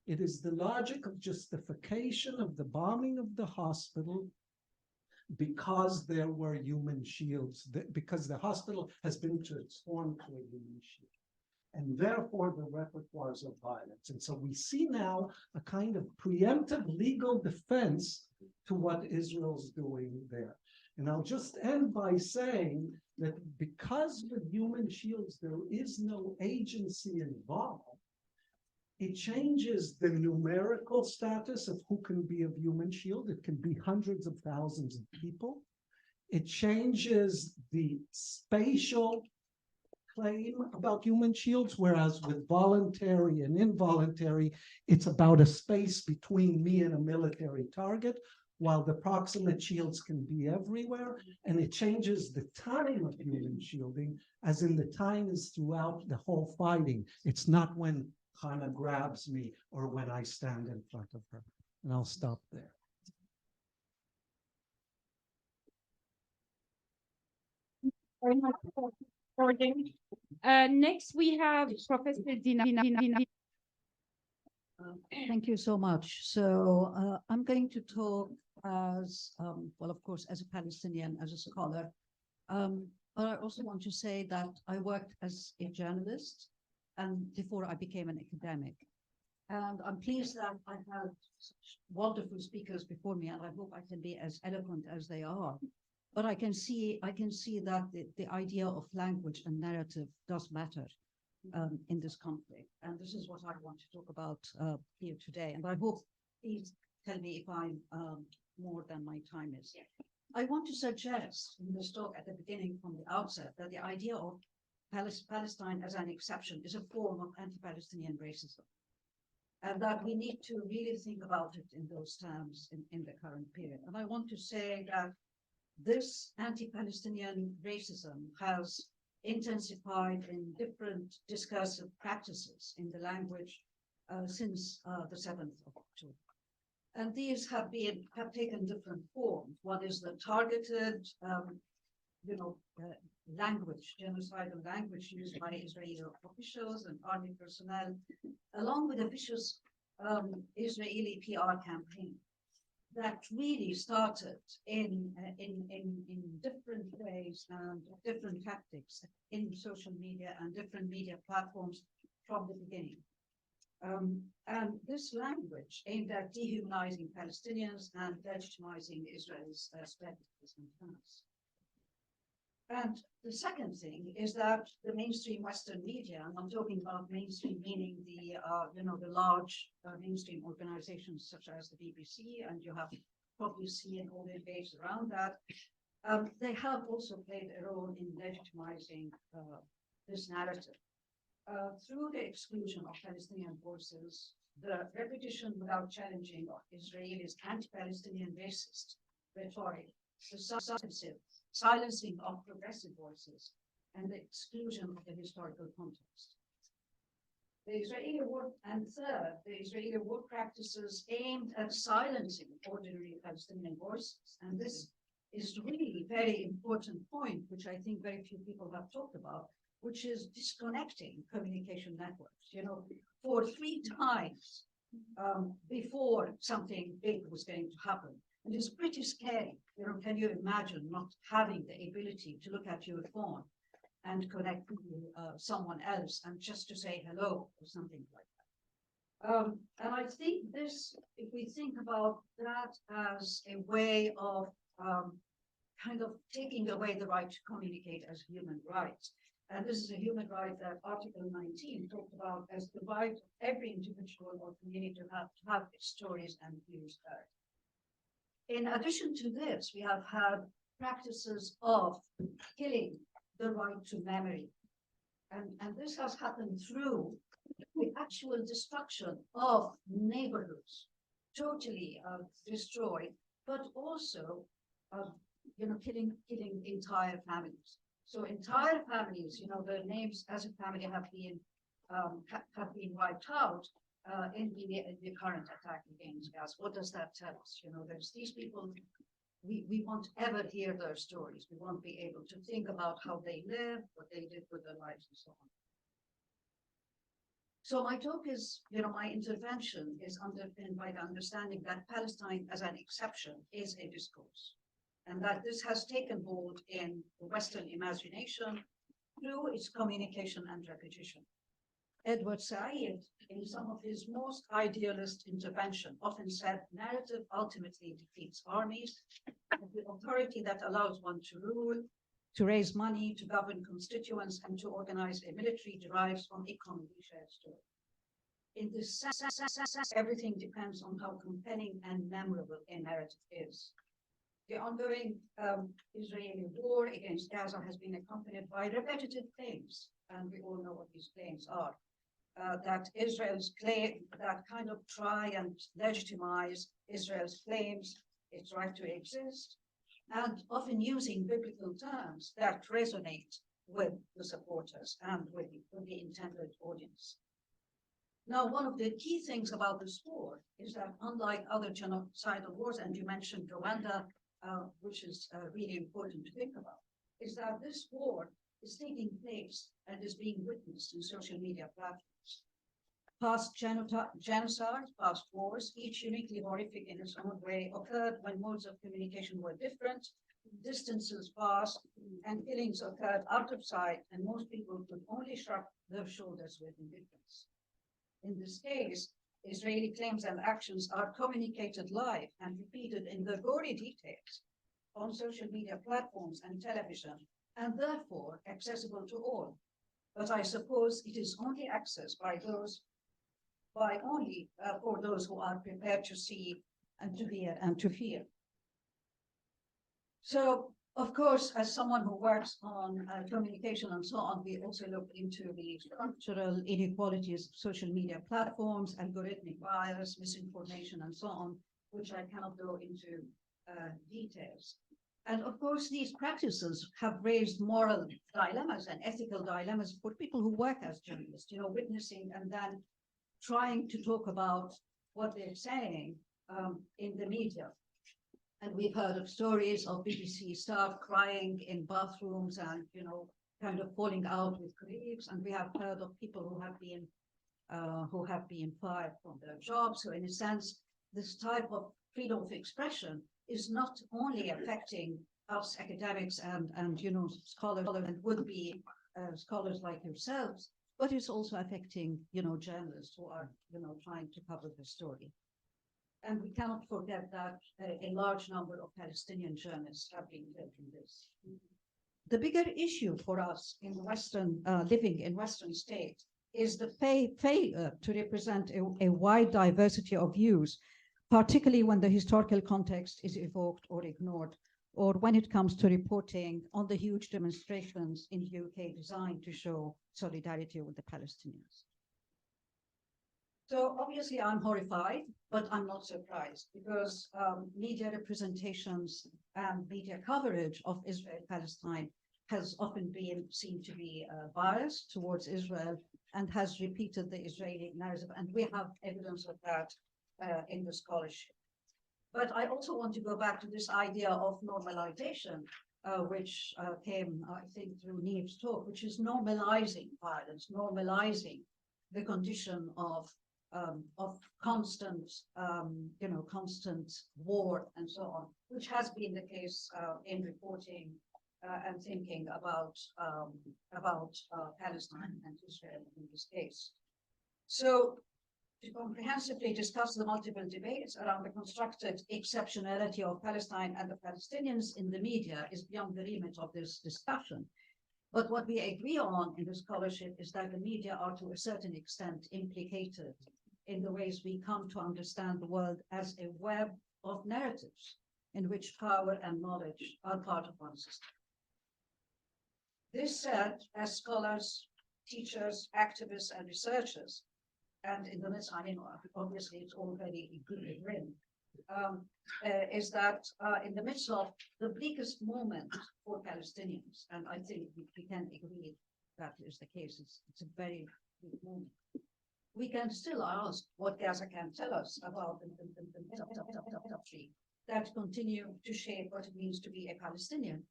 It is the logic of justification of the bombing of the hospital because there were human shields, because the hospital has been transformed to a human shield. And therefore the repertoires of violence. And so we see now a kind of preemptive legal defense to what Israel's doing there. And I'll just end by saying that because with human shields there is no agency involved, it changes the numerical status of who can be a human shield. It can be hundreds of thousands of people. It changes the spatial claim about human shields, whereas with voluntary and involuntary, it's about a space between me and a military target, while the proximate shields can be everywhere. And it changes the time of human shielding, as in the time is throughout the whole fighting. It's not when Hannah grabs me or when I stand in front of her. And I'll stop there. Very much for recording. Next, we have Professor Dina. Thank you so much. So I'm going to talk as, well, of course, as a Palestinian, as a scholar. But I also want to say that I worked as a journalist and before I became an academic. And I'm pleased that I have such wonderful speakers before me, and I hope I can be as eloquent as they are. But I can see that the idea of language and narrative does matter in this conflict. And this is what I want to talk about here today. And I hope, please tell me if I'm more than my time is. I want to suggest in this talk at the beginning from the outset that the idea of Palestine as an exception is a form of anti-Palestinian racism. And that we need to really think about it in those terms in the current period. And I want to say that this anti-Palestinian racism has intensified in different discursive practices in the language since the 7th of October. And these have taken different forms. One is the targeted, language, genocidal language used by Israeli officials and army personnel, along with a vicious Israeli PR campaign that really started in different ways and different tactics in social media and different media platforms from the beginning. And this language aimed at dehumanizing Palestinians and legitimizing Israel's spectacles and plans. And the second thing is that the mainstream Western media, and I'm talking about mainstream meaning the large mainstream organizations such as the BBC, and you have probably seen all the debates around that, they have also played a role in legitimizing this narrative. Through the exclusion of Palestinian voices, the repetition without challenging of Israelis' anti-Palestinian racist rhetoric, the substantive silencing of progressive voices, and the exclusion of the historical context. The Israeli war, and third, the Israeli war practices aimed at silencing ordinary Palestinian voices. And this is really a very important point, which I think very few people have talked about, which is disconnecting communication networks. For 3 times before something big was going to happen. And it's pretty scary. Can you imagine not having the ability to look at your phone and connect to someone else and just to say hello or something like that? And I think this, if we think about that as a way of kind of taking away the right to communicate as human rights, and this is a human right that Article 19 talked about as the right of every individual or community to have its stories and views heard. In addition to this, we have had practices of killing the right to memory. And this has happened through the actual destruction of neighborhoods, totally destroyed, but also, killing entire families. So entire families, their names as a family have been wiped out in the current attack against Gaza. What does that tell us? There's these people. We won't ever hear their stories. We won't be able to think about how they live, what they did with their lives, and so on. So my talk is, my intervention is underpinned by the understanding that Palestine as an exception is a discourse, and that this has taken hold in the Western imagination through its communication and repetition. Edward Said, in some of his most idealist intervention, often said, narrative ultimately defeats armies, and the authority that allows one to rule, to raise money, to govern constituents, and to organize a military derives from a commonly shared story. In this sense, everything depends on how compelling and memorable a narrative is. The ongoing Israeli war against Gaza has been accompanied by repetitive claims, and we all know what these claims are. That Israel's claim, that kind of try and legitimize Israel's claims, its right to exist, and often using biblical terms that resonate with the supporters and with the intended audience. Now, one of the key things about this war is that unlike other genocidal wars, and you mentioned Rwanda, which is really important to think about, is that this war is taking place and is being witnessed in social media platforms. Past genocides, past wars, each uniquely horrific in its own way, occurred when modes of communication were different, distances passed, and killings occurred out of sight, and most people could only shrug their shoulders with indifference. In this case, Israeli claims and actions are communicated live and repeated in the gory details on social media platforms and television, and therefore accessible to all. But I suppose it is only accessed for those who are prepared to see and to hear and to fear. So, of course, as someone who works on communication and so on, we also look into the structural inequalities of social media platforms, algorithmic bias, misinformation, and so on, which I cannot go into details. And of course, these practices have raised moral dilemmas and ethical dilemmas for people who work as journalists, witnessing and then trying to talk about what they're saying in the media. And we've heard of stories of BBC staff crying in bathrooms and, kind of falling out with colleagues. And we have heard of people who have been fired from their jobs. So in a sense, this type of freedom of expression is not only affecting us academics and scholars and would-be scholars like yourselves, but it's also affecting, journalists who are, trying to cover the story. And we cannot forget that a large number of Palestinian journalists have been killed in this. The bigger issue for us in Western, living in Western states is the failure to represent a wide diversity of views, particularly when the historical context is evoked or ignored, or when it comes to reporting on the huge demonstrations in the UK designed to show solidarity with the Palestinians. So obviously I'm horrified, but I'm not surprised because media representations and media coverage of Israel-Palestine has often been seen to be biased towards Israel and has repeated the Israeli narrative. And we have evidence of that in the scholarship. But I also want to go back to this idea of normalization, which came, I think, through Neve's talk, which is normalizing violence, normalizing the condition of constant, constant war and so on, which has been the case in reporting and thinking about Palestine and Israel in this case. So, to comprehensively discuss the multiple debates around the constructed exceptionality of Palestine and the Palestinians in the media is beyond the remit of this discussion. But what we agree on in the scholarship is that the media are to a certain extent implicated in the ways we come to understand the world as a web of narratives in which power and knowledge are part of one system. This said, as scholars teachers, activists, and researchers. And in the midst, I mean, obviously it's all very good and grim, is that in the midst of the bleakest moment for Palestinians, and I think we can agree that is the case, it's a very bleak moment. We can still ask what Gaza can tell us about the history that continue to shape what it means to be a Palestinian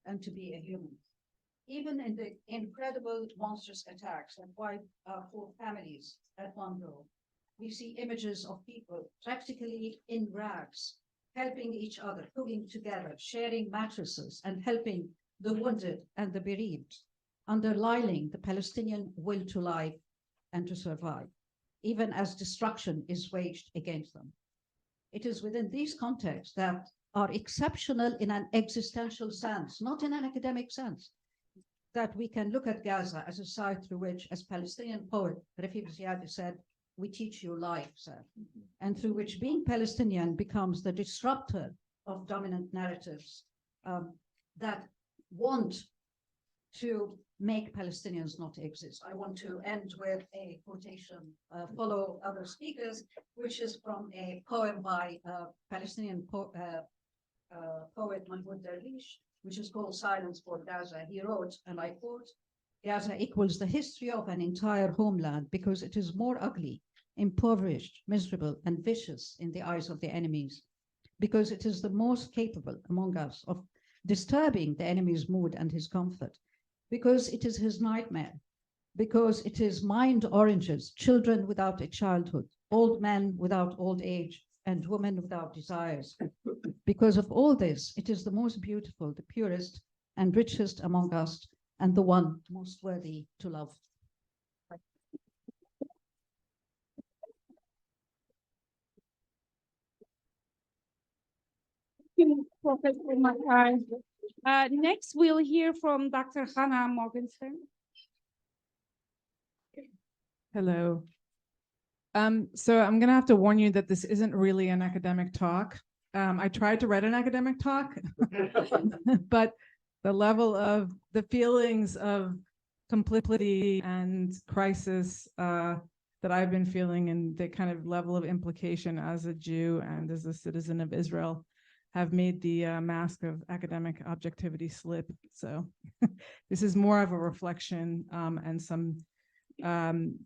and to be a human. Even in the incredible monstrous attacks that wiped 4 families at one go, we see images of people practically in rags, helping each other, cooking together, sharing mattresses, and helping the wounded and the bereaved, underlining the Palestinian will to life and to survive, even as destruction is waged against them. It is within these contexts that are exceptional in an existential sense, not in an academic sense, that we can look at Gaza as a site through which, as Palestinian poet Rafik Ziad said, we teach you life, sir, and through which being Palestinian becomes the disruptor of dominant narratives that want to make Palestinians not exist. I want to end with a quotation, follow other speakers, which is from a poem by Palestinian poet Mahmoud Darwish, which is called Silence for Gaza. He wrote, and I quote, "Gaza equals the history of an entire homeland because it is more ugly, impoverished, miserable, and vicious in the eyes of the enemies, because it is the most capable among us of disturbing the enemy's mood and his comfort, because it is his nightmare, because it is mind oranges, children without a childhood, old men without old age, and women without desires. Because of all this, it is the most beautiful, the purest, and richest among us, and the one most worthy to love." Thank you, Professor Makai. Next, we'll hear from Dr. Hannah Morgenstern. Hello. So I'm going to have to warn you that this isn't really an academic talk. I tried to write an academic talk, but the level of the feelings of complicity and crisis that I've been feeling, and the kind of level of implication as a Jew and as a citizen of Israel, have made the mask of academic objectivity slip. So this is more of a reflection and some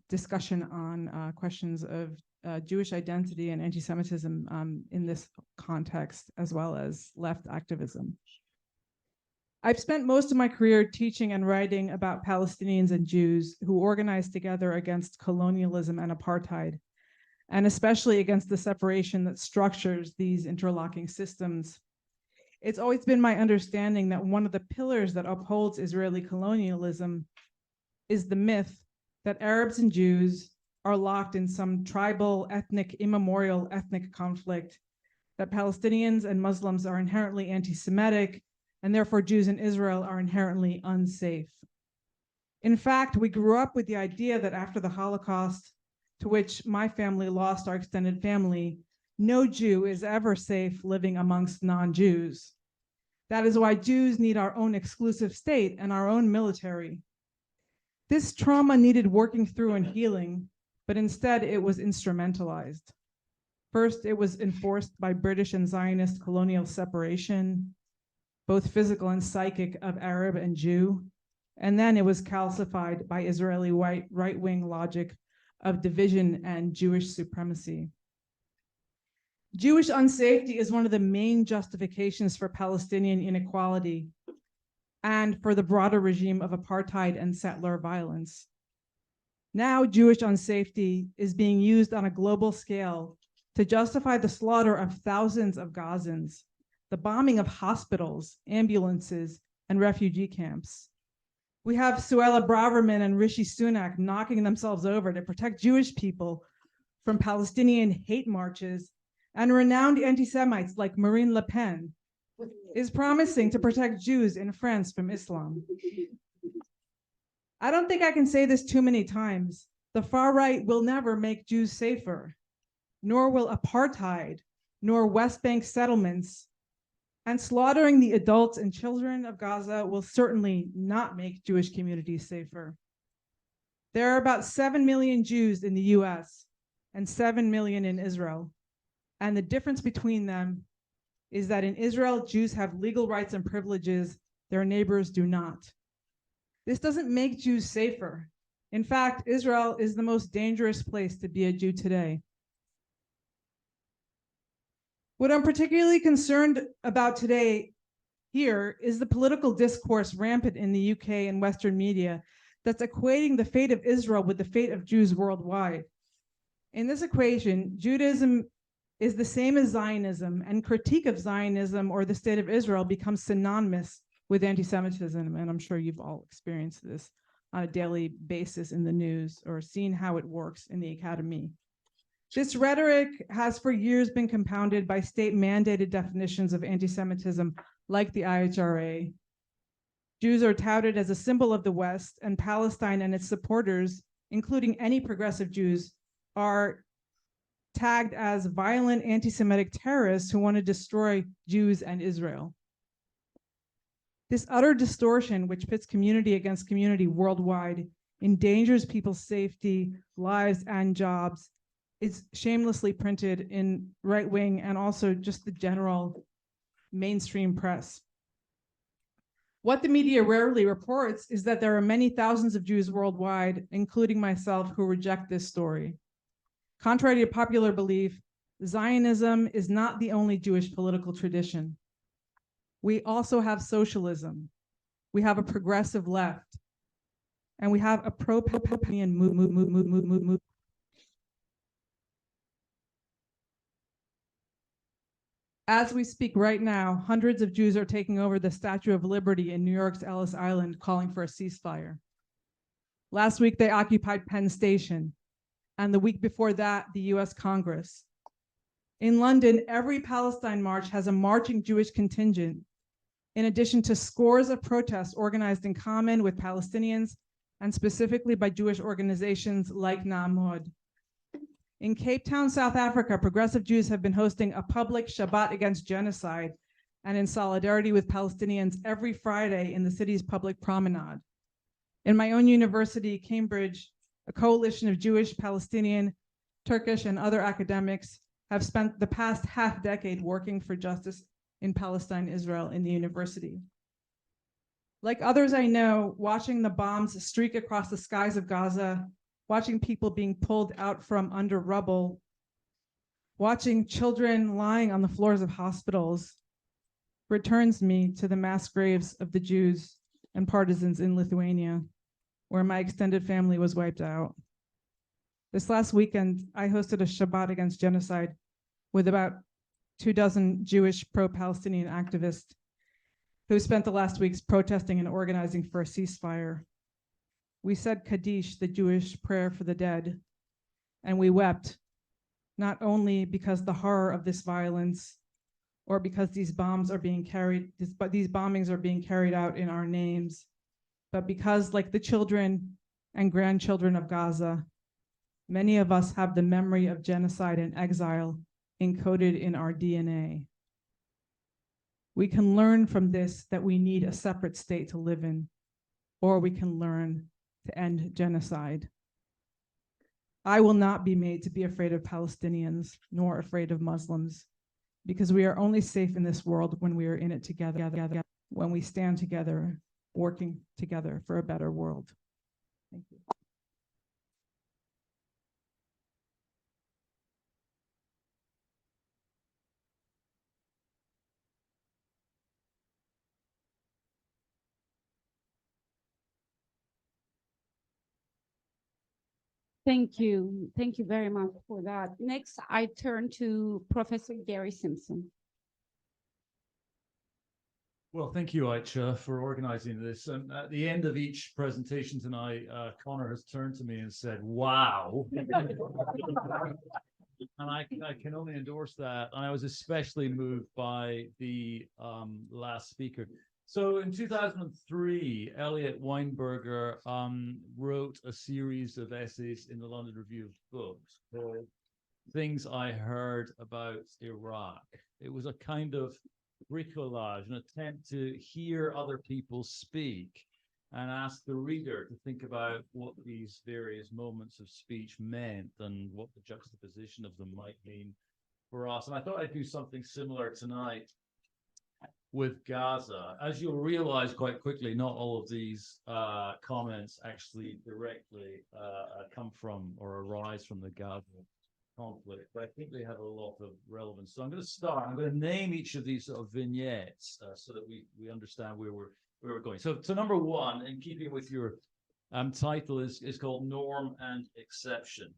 discussion on questions of Jewish identity and anti-Semitism in this context, as well as left activism. I've spent most of my career teaching and writing about Palestinians and Jews who organized together against colonialism and apartheid, and especially against the separation that structures these interlocking systems. It's always been my understanding that one of the pillars that upholds Israeli colonialism is the myth that Arabs and Jews are locked in some tribal, ethnic, immemorial ethnic conflict, that Palestinians and Muslims are inherently anti-Semitic, and therefore Jews in Israel are inherently unsafe. In fact, we grew up with the idea that after the Holocaust, to which my family lost our extended family, no Jew is ever safe living amongst non-Jews. That is why Jews need our own exclusive state and our own military. This trauma needed working through and healing, but instead it was instrumentalized. First, it was enforced by British and Zionist colonial separation, both physical and psychic, of Arab and Jew. And then it was calcified by Israeli right-wing logic of division and Jewish supremacy. Jewish unsafety is one of the main justifications for Palestinian inequality and for the broader regime of apartheid and settler violence. Now, Jewish unsafety is being used on a global scale to justify the slaughter of thousands of Gazans, the bombing of hospitals, ambulances, and refugee camps. We have Suella Braverman and Rishi Sunak knocking themselves over to protect Jewish people from Palestinian hate marches, and renowned anti-Semites like Marine Le Pen is promising to protect Jews in France from Islam. I don't think I can say this too many times. The far right will never make Jews safer, nor will apartheid, nor West Bank settlements, and slaughtering the adults and children of Gaza will certainly not make Jewish communities safer. There are about 7 million Jews in the US and 7 million in Israel. And the difference between them is that in Israel, Jews have legal rights and privileges their neighbors do not. This doesn't make Jews safer. In fact, Israel is the most dangerous place to be a Jew today. What I'm particularly concerned about today here is the political discourse rampant in the UK and Western media that's equating the fate of Israel with the fate of Jews worldwide. In this equation, Judaism is the same as Zionism, and critique of Zionism or the state of Israel becomes synonymous with anti-Semitism, and I'm sure you've all experienced this on a daily basis in the news or seen how it works in the academy. This rhetoric has for years been compounded by state-mandated definitions of anti-Semitism like the IHRA. Jews are touted as a symbol of the West, and Palestine and its supporters, including any progressive Jews, are tagged as violent anti-Semitic terrorists who want to destroy Jews and Israel. This utter distortion, which pits community against community worldwide, endangers people's safety, lives, and jobs, is shamelessly printed in right-wing and also just the general mainstream press. What the media rarely reports is that there are many thousands of Jews worldwide, including myself, who reject this story. Contrary to popular belief, Zionism is not the only Jewish political tradition. We also have socialism. We have a progressive left, and we have a pro-Palestinian movement. As we speak right now, hundreds of Jews are taking over the Statue of Liberty in New York's Ellis Island, calling for a ceasefire. Last week, they occupied Penn Station, and the week before that, the US Congress. In London, every Palestine march has a marching Jewish contingent, in addition to scores of protests organized in common with Palestinians and specifically by Jewish organizations like Na'amod. In Cape Town, South Africa, progressive Jews have been hosting a public Shabbat against genocide and in solidarity with Palestinians every Friday in the city's public promenade. In my own university, Cambridge, a coalition of Jewish, Palestinian, Turkish, and other academics have spent the past half-decade working for justice in Palestine, Israel, in the university. Like others I know, watching the bombs streak across the skies of Gaza, watching people being pulled out from under rubble, watching children lying on the floors of hospitals, returns me to the mass graves of the Jews and partisans in Lithuania, where my extended family was wiped out. This last weekend, I hosted a Shabbat against genocide with about 24 Jewish pro-Palestinian activists who spent the last weeks protesting and organizing for a ceasefire. We said Kaddish, the Jewish prayer for the dead, and we wept, not only because the horror of this violence or because these bombings are being carried out in our names, but because, like the children and grandchildren of Gaza, many of us have the memory of genocide and exile encoded in our DNA. We can learn from this that we need a separate state to live in, or we can learn to end genocide. I will not be made to be afraid of Palestinians, nor afraid of Muslims, because we are only safe in this world when we are in it together, when we stand together, working together for a better world. Thank you. Thank you. Thank you very much for that. Next, I turn to Professor Gary Simpson. Well, thank you, Aicha, for organizing this. And at the end of each presentation tonight, Connor has turned to me and said, wow. And I can only endorse that. And I was especially moved by the last speaker. So in 2003, Elliot Weinberger wrote a series of essays in the London Review of Books called Things I Heard About Iraq. It was a kind of bricolage, an attempt to hear other people speak and ask the reader to think about what these various moments of speech meant and what the juxtaposition of them might mean for us. And I thought I'd do something similar tonight with Gaza. As you'll realize quite quickly, not all of these comments actually directly come from or arise from the Gaza conflict, but I think they have a lot of relevance. So I'm going to start. I'm going to name each of these sort of vignettes so that we understand where we're going. So number one, in keeping with your title, is called Norm and Exception.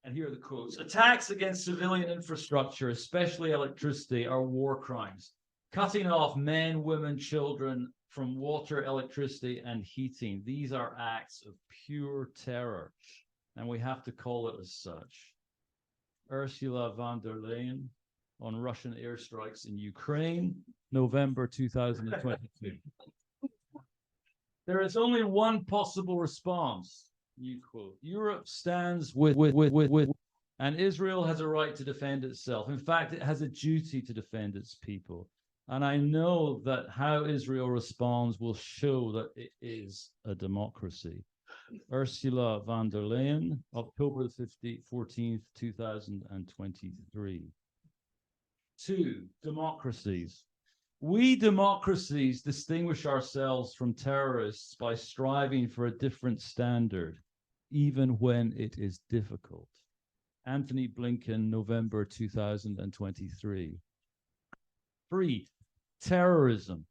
And here are the quotes. Attacks against civilian infrastructure, especially electricity, are war crimes. Cutting off men, women, children from water, electricity, and heating. These are acts of pure terror, and we have to call it as such. Ursula von der Leyen on Russian airstrikes in Ukraine, November 2022. There is only one possible response, new quote. Europe stands with, and Israel has a right to defend itself. In fact, it has a duty to defend its people. And I know that how Israel responds will show that it is a democracy. Ursula von der Leyen, October 14th, 2023. 2. Democracies. We democracies distinguish ourselves from terrorists by striving for a different standard, even when it is difficult. Anthony Blinken, November 2023. 3. Terrorism.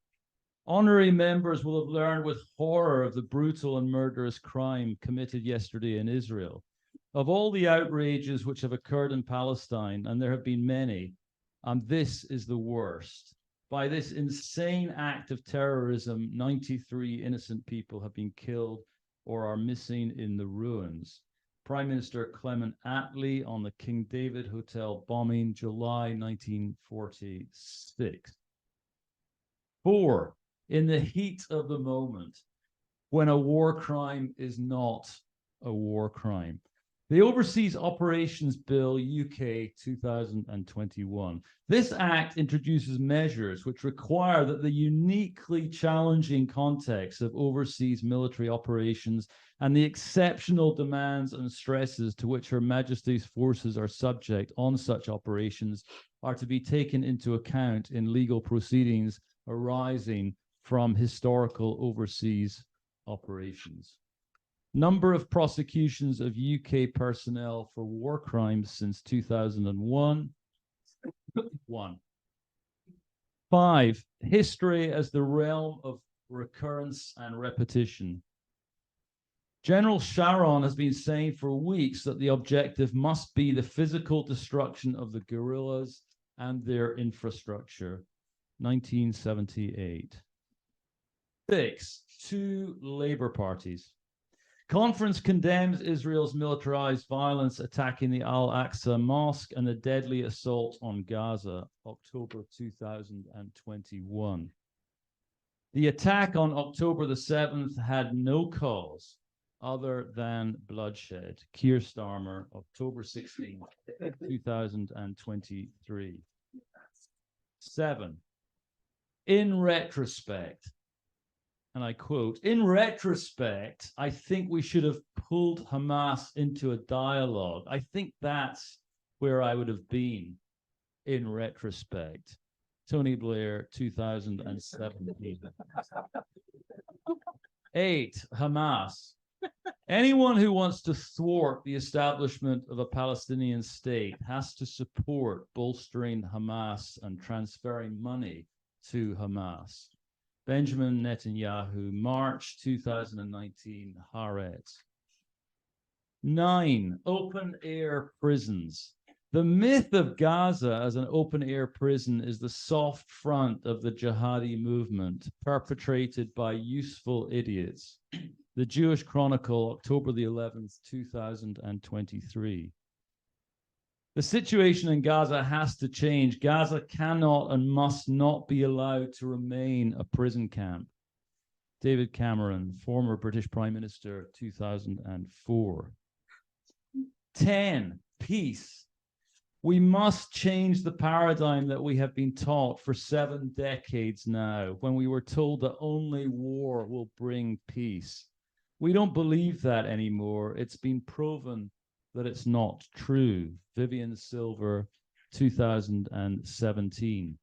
Honorary members will have learned with horror of the brutal and murderous crime committed yesterday in Israel. Of all the outrages which have occurred in Palestine, and there have been many, this is the worst. By this insane act of terrorism, 93 innocent people have been killed or are missing in the ruins. Prime Minister Clement Attlee on the King David Hotel bombing, July 1946. 4. In the heat of the moment, when a war crime is not a war crime. The Overseas Operations Bill UK 2021. This act introduces measures which require that the uniquely challenging context of overseas military operations and the exceptional demands and stresses to which Her Majesty's forces are subject on such operations are to be taken into account in legal proceedings arising from historical overseas operations. Number of prosecutions of UK personnel for war crimes since 2001. 1. 5. History as the realm of recurrence and repetition. General Sharon has been saying for weeks that the objective must be the physical destruction of the guerrillas and their infrastructure. 1978. 6. 2 Labour parties. Conference condemns Israel's militarized violence attacking the Al-Aqsa Mosque and the deadly assault on Gaza, October 2021. The attack on October the 7th had no cause other than bloodshed. Keir Starmer, October 16, 2023. 7. In retrospect, and I quote, in retrospect, I think we should have pulled Hamas into a dialogue. I think that's where I would have been in retrospect. Tony Blair, 2017. 8, Hamas. Anyone who wants to thwart the establishment of a Palestinian state has to support bolstering Hamas and transferring money to Hamas. Benjamin Netanyahu, March 2019, Haaretz. 9, open-air prisons. The myth of Gaza as an open-air prison is the soft front of the jihadi movement perpetrated by useful idiots. The Jewish Chronicle, October the 11th, 2023. The situation in Gaza has to change. Gaza cannot and must not be allowed to remain a prison camp. David Cameron, former British Prime Minister, 2004. 10, peace. We must change the paradigm that we have been taught for 7 decades now, when we were told that only war will bring peace. We don't believe that anymore. It's been proven that it's not true. Vivian Silver, 2017.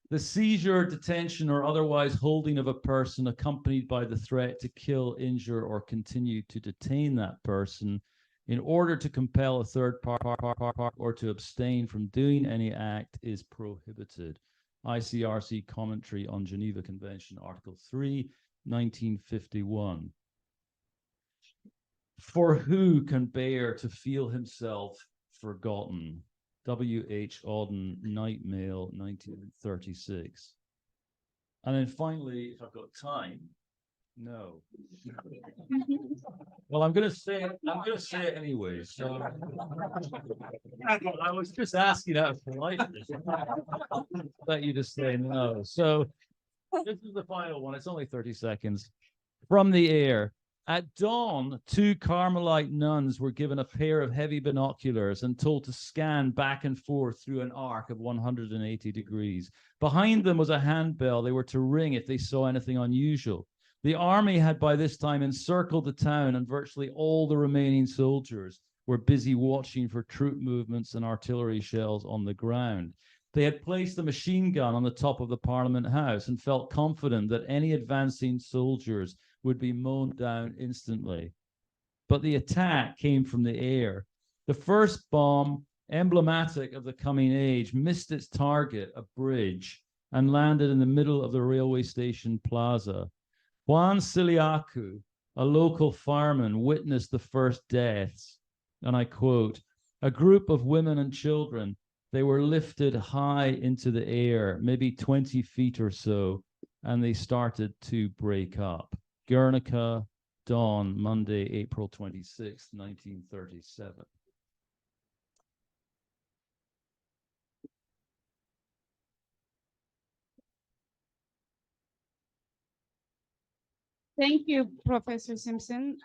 The seizure, detention, or otherwise holding of a person accompanied by the threat to kill, injure, or continue to detain that person in order to compel a third party or to abstain from doing any act is prohibited. ICRC Commentary on Geneva Convention, Article 3, 1951. For who can bear to feel himself forgotten? W.H. Auden, Night Mail, 1936. And then finally, if I've got time, no. Well, I'm gonna say it anyway. So I was just asking out of politeness. Let you just say no. So this is the final one. It's only 30 seconds. From the air. At dawn, 2 Carmelite nuns were given a pair of heavy binoculars and told to scan back and forth through an arc of 180 degrees. Behind them was a handbell they were to ring if they saw anything unusual. The army had by this time encircled the town, and virtually all the remaining soldiers were busy watching for troop movements and artillery shells on the ground. They had placed a machine gun on the top of the Parliament House and felt confident that any advancing soldiers would be mown down instantly. But the attack came from the air. The first bomb, emblematic of the coming age, missed its target, a bridge, and landed in the middle of the railway station plaza. Juan Siliacu, a local fireman, witnessed the first deaths, and I quote, "A group of women and children, they were lifted high into the air, maybe 20 feet or so, and they started to break up." Guernica, Dawn, Monday, April 26, 1937. Thank you, Professor Simpson.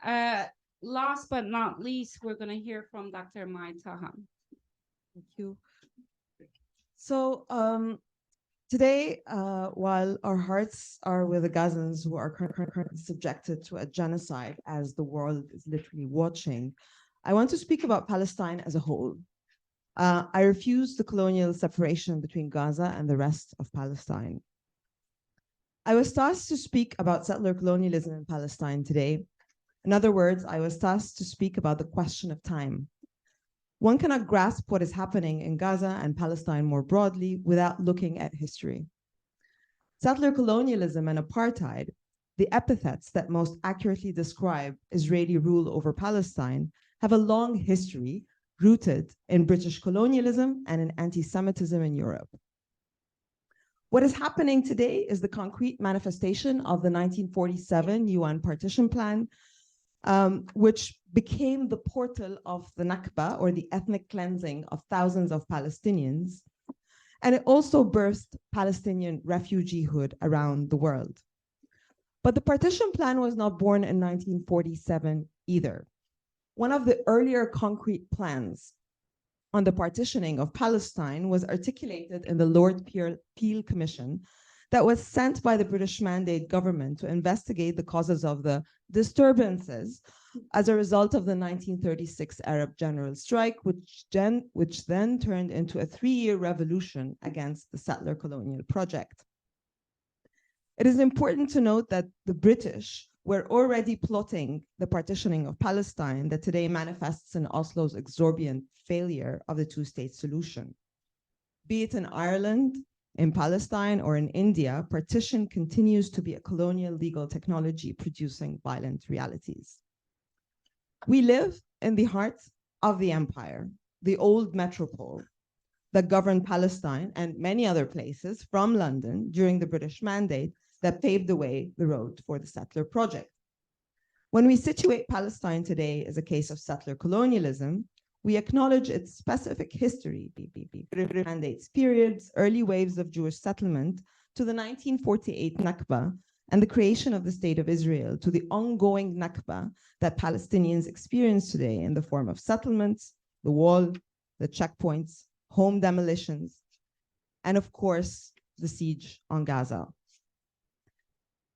Last but not least, we're going to hear from Dr. Mai Taha. Thank you. So today, while our hearts are with the Gazans who are currently subjected to a genocide as the world is literally watching, I want to speak about Palestine as a whole. I refuse the colonial separation between Gaza and the rest of Palestine. I was tasked to speak about settler colonialism in Palestine today. In other words, I was tasked to speak about the question of time. One cannot grasp what is happening in Gaza and Palestine more broadly without looking at history. Settler colonialism and apartheid, the epithets that most accurately describe Israeli rule over Palestine, have a long history rooted in British colonialism and in anti-Semitism in Europe. What is happening today is the concrete manifestation of the 1947 UN partition plan, which became the portal of the Nakba, or the ethnic cleansing of thousands of Palestinians. And it also birthed Palestinian refugeehood around the world. But the partition plan was not born in 1947 either. One of the earlier concrete plans on the partitioning of Palestine was articulated in the Lord Peel Commission that was sent by the British Mandate government to investigate the causes of the disturbances as a result of the 1936 Arab general strike, which then turned into a 3-year revolution against the settler colonial project. It is important to note that the British were already plotting the partitioning of Palestine that today manifests in Oslo's exorbitant failure of the two-state solution. Be it in Ireland, in Palestine, or in India, partition continues to be a colonial legal technology producing violent realities. We live in the heart of the empire, the old metropole that governed Palestine and many other places from London during the British Mandate that paved the road for the settler project. When we situate Palestine today as a case of settler colonialism, we acknowledge its specific history, British Mandate's periods, early waves of Jewish settlement, to the 1948 Nakba and the creation of the State of Israel, to the ongoing Nakba that Palestinians experience today in the form of settlements, the wall, the checkpoints, home demolitions, and of course, the siege on Gaza.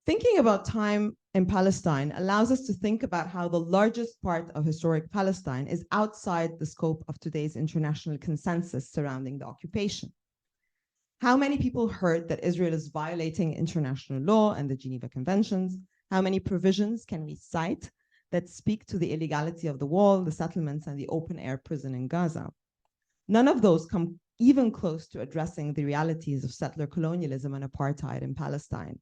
Thinking about time in Palestine allows us to think about how the largest part of historic Palestine is outside the scope of today's international consensus surrounding the occupation. How many people heard that Israel is violating international law and the Geneva Conventions? How many provisions can we cite that speak to the illegality of the wall, the settlements, and the open-air prison in Gaza? None of those come even close to addressing the realities of settler colonialism and apartheid in Palestine.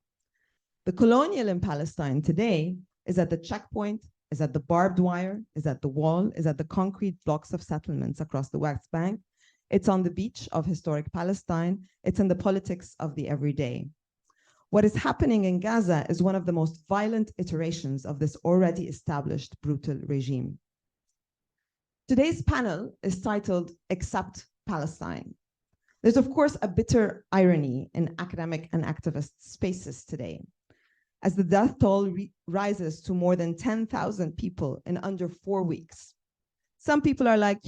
The colonial in Palestine today is at the checkpoint, is at the barbed wire, is at the wall, is at the concrete blocks of settlements across the West Bank. It's on the beach of historic Palestine. It's in the politics of the everyday. What is happening in Gaza is one of the most violent iterations of this already established brutal regime. Today's panel is titled Except Palestine. There's of course a bitter irony in academic and activist spaces today, as the death toll rises to more than 10,000 people in under 4 weeks. Some people are like,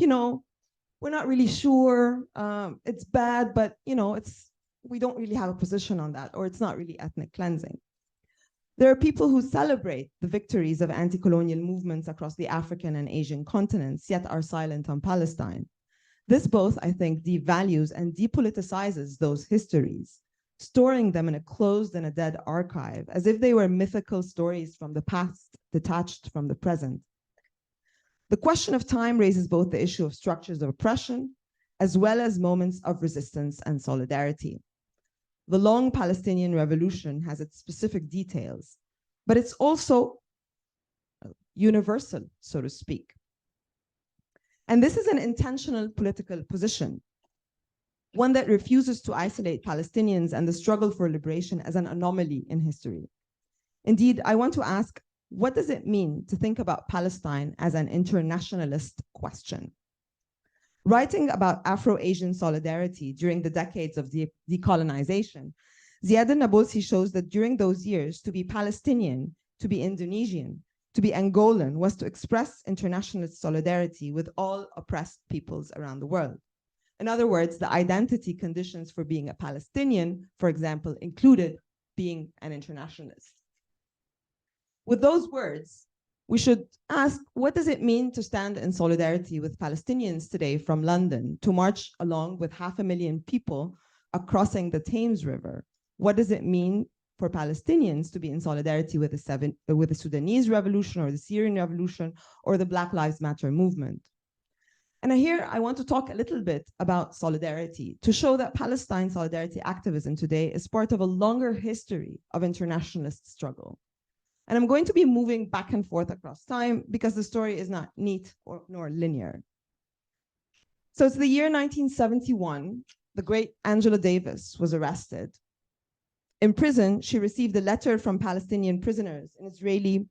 we're not really sure, it's bad, but we don't really have a position on that, or it's not really ethnic cleansing. There are people who celebrate the victories of anti-colonial movements across the African and Asian continents, yet are silent on Palestine. This both, I think, devalues and depoliticizes those histories, storing them in a closed and a dead archive, as if they were mythical stories from the past, detached from the present. The question of time raises both the issue of structures of oppression, as well as moments of resistance and solidarity. The long Palestinian revolution has its specific details, but it's also universal, so to speak. And this is an intentional political position, one that refuses to isolate Palestinians and the struggle for liberation as an anomaly in history. Indeed, I want to ask, what does it mean to think about Palestine as an internationalist question? Writing about Afro-Asian solidarity during the decades of decolonization, Ziad Nabulsi shows that during those years, to be Palestinian, to be Indonesian, to be Angolan was to express internationalist solidarity with all oppressed peoples around the world. In other words, the identity conditions for being a Palestinian, for example, included being an internationalist. With those words, we should ask, what does it mean to stand in solidarity with Palestinians today from London, to march along with 500,000 people crossing the Thames River? What does it mean for Palestinians to be in solidarity with the Sudanese revolution or the Syrian revolution or the Black Lives Matter movement? And here I want to talk a little bit about solidarity to show that Palestine solidarity activism today is part of a longer history of internationalist struggle. And I'm going to be moving back and forth across time because the story is not neat nor linear. So it's the year 1971, the great Angela Davis was arrested. In prison, she received a letter from Palestinian prisoners in Israeli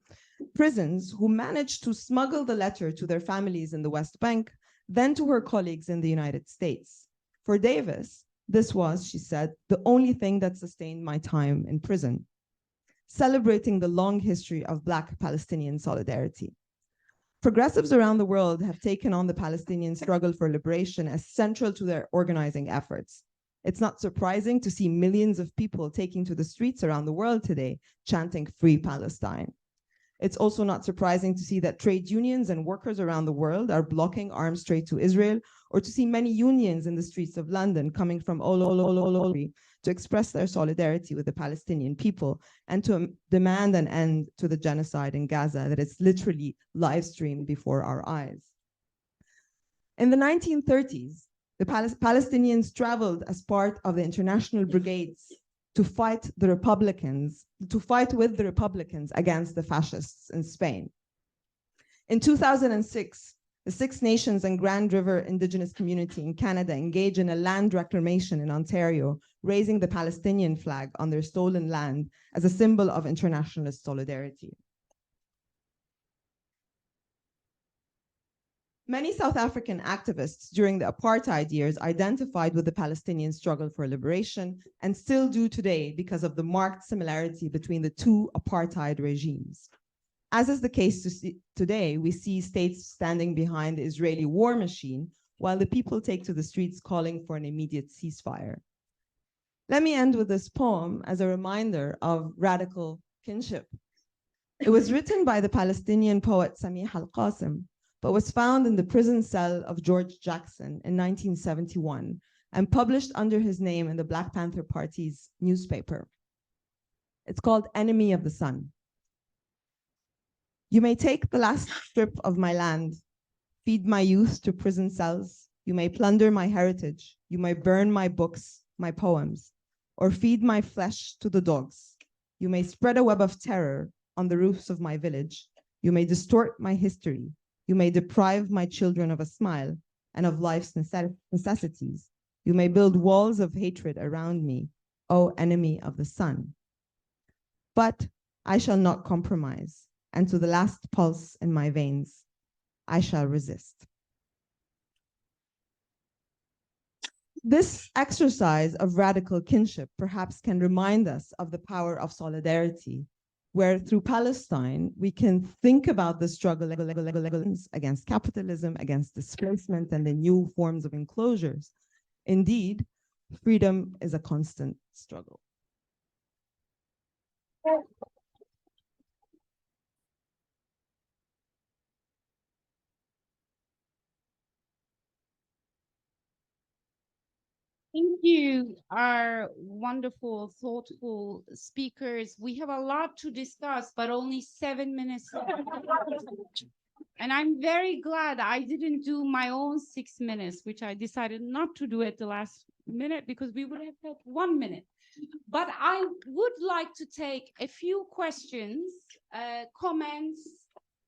prisons who managed to smuggle the letter to their families in the West Bank, then to her colleagues in the United States. For Davis, this was, she said, the only thing that sustained my time in prison, celebrating the long history of Black Palestinian solidarity. Progressives around the world have taken on the Palestinian struggle for liberation as central to their organizing efforts. It's not surprising to see millions of people taking to the streets around the world today, chanting "Free Palestine." It's also not surprising to see that trade unions and workers around the world are blocking arms trade to Israel, or to see many unions in the streets of London coming from all over to express their solidarity with the Palestinian people and to demand an end to the genocide in Gaza that is literally live streamed before our eyes. In the 1930s, the Palestinians traveled as part of the international brigades to fight with the Republicans against the fascists in Spain. In 2006, the Six Nations and Grand River Indigenous community in Canada engaged in a land reclamation in Ontario, raising the Palestinian flag on their stolen land as a symbol of internationalist solidarity. Many South African activists during the apartheid years identified with the Palestinian struggle for liberation and still do today because of the marked similarity between the two apartheid regimes. As is the case today, we see states standing behind the Israeli war machine while the people take to the streets calling for an immediate ceasefire. Let me end with this poem as a reminder of radical kinship. It was written by the Palestinian poet Samih al-Qasim, but was found in the prison cell of George Jackson in 1971 and published under his name in the Black Panther Party's newspaper. It's called Enemy of the Sun. You may take the last strip of my land, feed my youth to prison cells. You may plunder my heritage. You may burn my books, my poems, or feed my flesh to the dogs. You may spread a web of terror on the roofs of my village. You may distort my history. You may deprive my children of a smile and of life's necessities. You may build walls of hatred around me, O enemy of the sun. But I shall not compromise, and to the last pulse in my veins, I shall resist. This exercise of radical kinship perhaps can remind us of the power of solidarity, where through Palestine, we can think about the struggle against capitalism, against displacement, and the new forms of enclosures. Indeed, freedom is a constant struggle. Thank you, our wonderful, thoughtful speakers. We have a lot to discuss, but only 7 minutes left. And I'm very glad I didn't do my own 6 minutes, which I decided not to do at the last minute because we would have had 1 minute. But I would like to take a few questions. Comments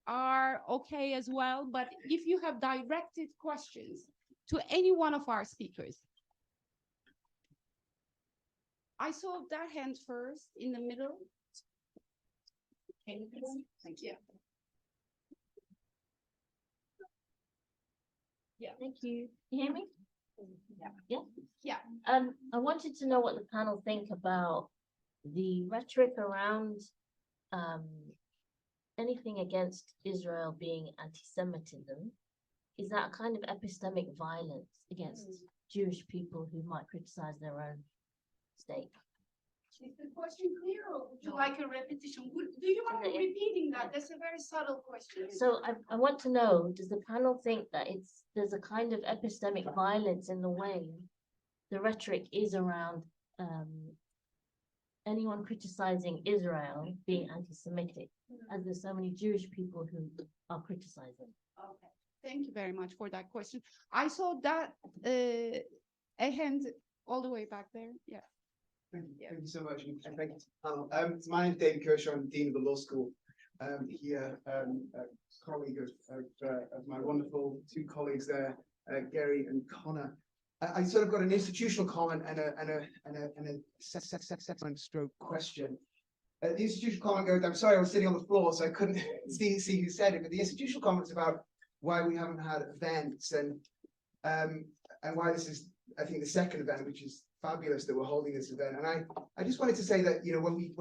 are okay as well, but if you have directed questions to any one of our speakers. I saw that hand first in the middle. Thank you. Yeah. Thank you. You hear me? Yeah. Yeah. I wanted to know what the panel think about the rhetoric around anything against Israel being anti-Semitism. Is that a kind of epistemic violence against Jewish people who might criticize their own state? Is the question clear, or would you like a repetition? Do you mind repeating that? That's a very subtle question. So I want to know, does the panel think that there's a kind of epistemic violence in the way the rhetoric is around anyone criticizing Israel being anti-Semitic, as there's so many Jewish people who are criticizing? Okay, thank you very much for that question. I saw that a hand all the way back there. Yeah. Thank you so much, and thank you to the panel. So my name is David Kershaw. I'm Dean of the Law School here, a colleague of my wonderful two colleagues there, Gary and Connor. I sort of got an institutional comment and a stroke question. The institutional comment goes, I'm sorry, I was sitting on the floor, so I couldn't see who said it, but the institutional comment is about why we haven't had events and why this is, I think, the second event, which is fabulous that we're holding this event. And I just wanted to say that, you know, when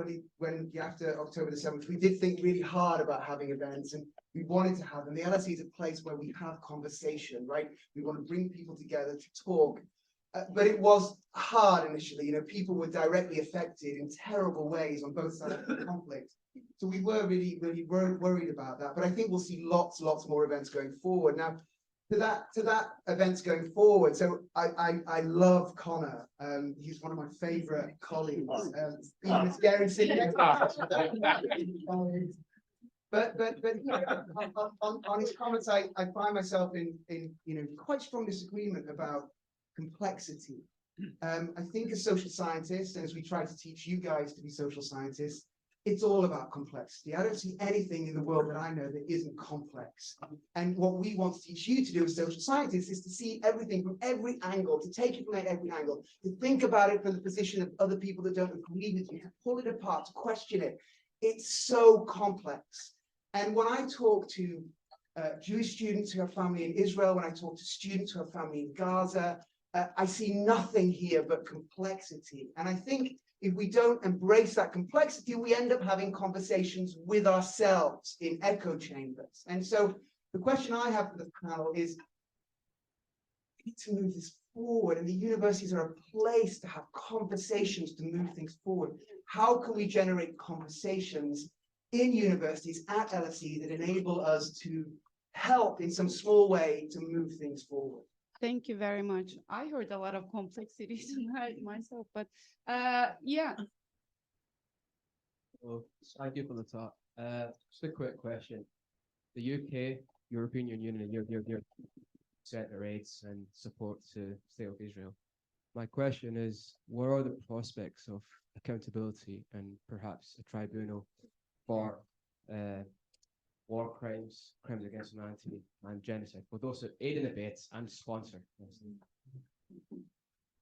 after October the 7th, we did think really hard about having events, and we wanted to have them. The LSE is a place where we have conversation, right? We want to bring people together to talk. But it was hard initially. You know, people were directly affected in terrible ways on both sides of the conflict. So we were really worried about that. But I think we'll see lots more events going forward. Now, to that events going forward. So I love Connor. He's one of my favorite colleagues. Even it's Gary sitting next to But on his comments, I find myself in quite strong disagreement about complexity. I think as social scientists, and as we try to teach you guys to be social scientists, it's all about complexity. I don't see anything in the world that I know that isn't complex. And what we want to teach you to do as social scientists is to see everything from every angle, to take it from every angle, to think about it from the position of other people that don't agree with you, to pull it apart, to question it. It's so complex. And when I talk to Jewish students who have family in Israel, when I talk to students who have family in Gaza, I see nothing here but complexity. And I think if we don't embrace that complexity, we end up having conversations with ourselves in echo chambers. And so the question I have for the panel is, need to move this forward, and the universities are a place to have conversations to move things forward. How can we generate conversations in universities at LSE that enable us to help in some small way to move things forward? Thank you very much. I heard a lot of complexities myself, but yeah. Well, thank you for the talk. Just a quick question. The UK, European Union, and your set the rates and support to the State of Israel. My question is, what are the prospects of accountability and perhaps a tribunal for war crimes, crimes against humanity, and genocide, both those who aid and abet and sponsor?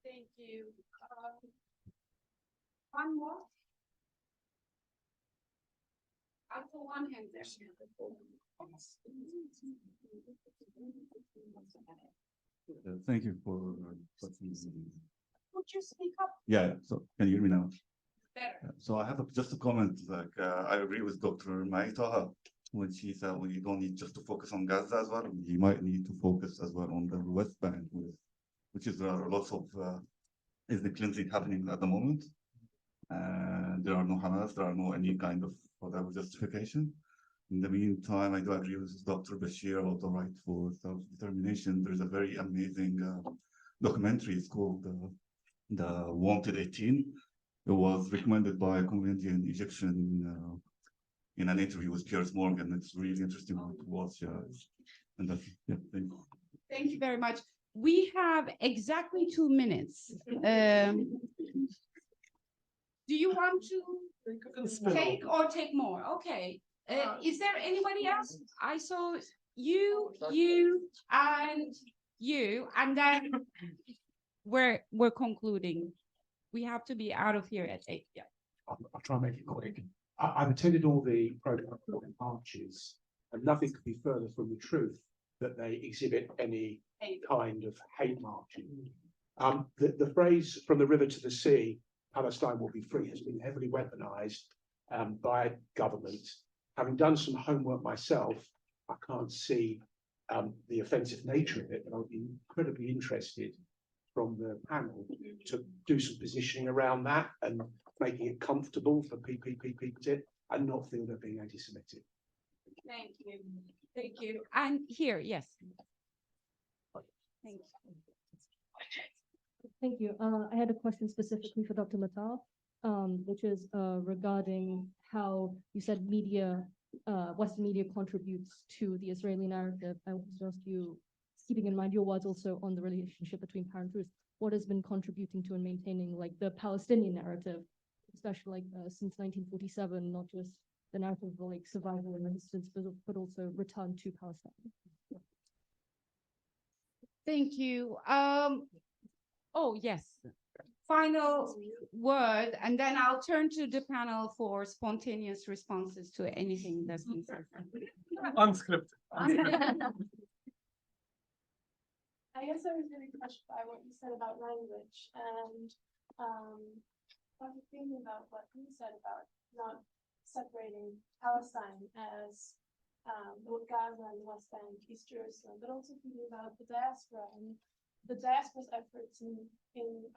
Thank you. One more. I put one hand there. Thank you for Would you speak up? Yeah, so can you hear me now? Better. So I have just a comment, like I agree with Dr. Maitaha when she said we don't need just to focus on Gaza as well. We might need to focus as well on the West Bank, which is there are lots of ethnic cleansing happening at the moment. And there are no Hamas, there are no any kind of whatever justification. In the meantime, I do agree with Dr. Bashir about the right for self-determination. There's a very amazing documentary. It's called The Wanted 18. It was recommended by a comedian Egyptian in an interview with Piers Morgan. It's really interesting to watch. And that's, yeah, thank you. Thank you very much. We have exactly 2 minutes. Do you want to take more? Okay. Is there anybody else? I saw you, and then we're concluding. We have to be out of here at 8. Yeah. I'll try and make it quick. I've attended all the pro-Palestinian marches, and nothing could be further from the truth that they exhibit any kind of hate marching. The phrase "from the river to the sea, Palestine will be free" has been heavily weaponized by government. Having done some homework myself, I can't see the offensive nature of it, but I'll be incredibly interested from the panel to do some positioning around that and making it comfortable for people and not feel they're being anti-Semitic. Thank you. Thank you. And here, yes. Thank you. Thank you. I had a question specifically for Dr. Matal, which is regarding how you said media, Western media contributes to the Israeli narrative. I was just keeping in mind your words also on the relationship between power and truth. What has been contributing to and maintaining like the Palestinian narrative, especially like since 1947, not just the narrative of like survival and resistance, but also return to Palestine. Thank you. Oh, yes. Final word, and then I'll turn to the panel for spontaneous responses to anything that's been said. Unscripted. I guess I was really touched by what you said about language, and I was thinking about what you said about not separating Palestine as Gaza and the West Bank, East Jerusalem, but also thinking about the diaspora and the diaspora's efforts in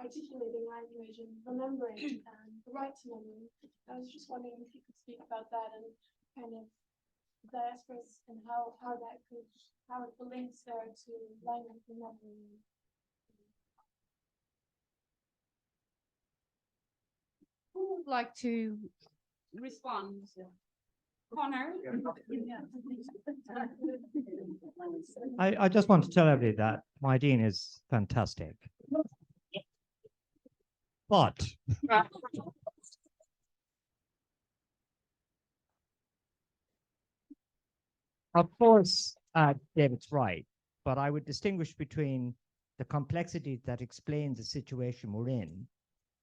articulating language and remembering and the right to memory. I was just wondering if you could speak about that and kind of diasporas and how it links there to language and memory. Who would like to respond? Connor? I just want to tell everybody that my dean is fantastic. But of course, David's right, but I would distinguish between the complexity that explains the situation we're in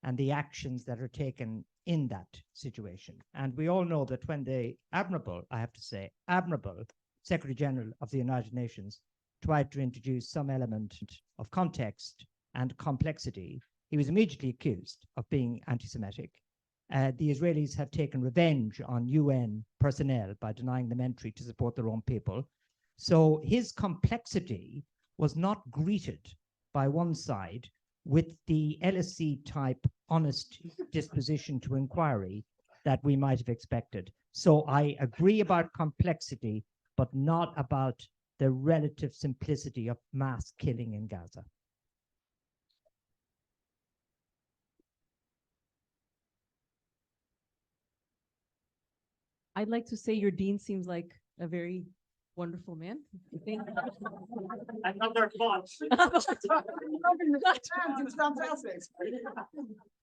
and the actions that are taken in that situation. And we all know that when the admirable, I have to say, admirable Secretary General of the United Nations tried to introduce some element of context and complexity, he was immediately accused of being anti-Semitic. The Israelis have taken revenge on UN personnel by denying them entry to support their own people. So his complexity was not greeted by one side with the LSE type honest disposition to inquiry that we might have expected. So I agree about complexity, but not about the relative simplicity of mass killing in Gaza. I'd like to say your dean seems like a very wonderful man. Another bot.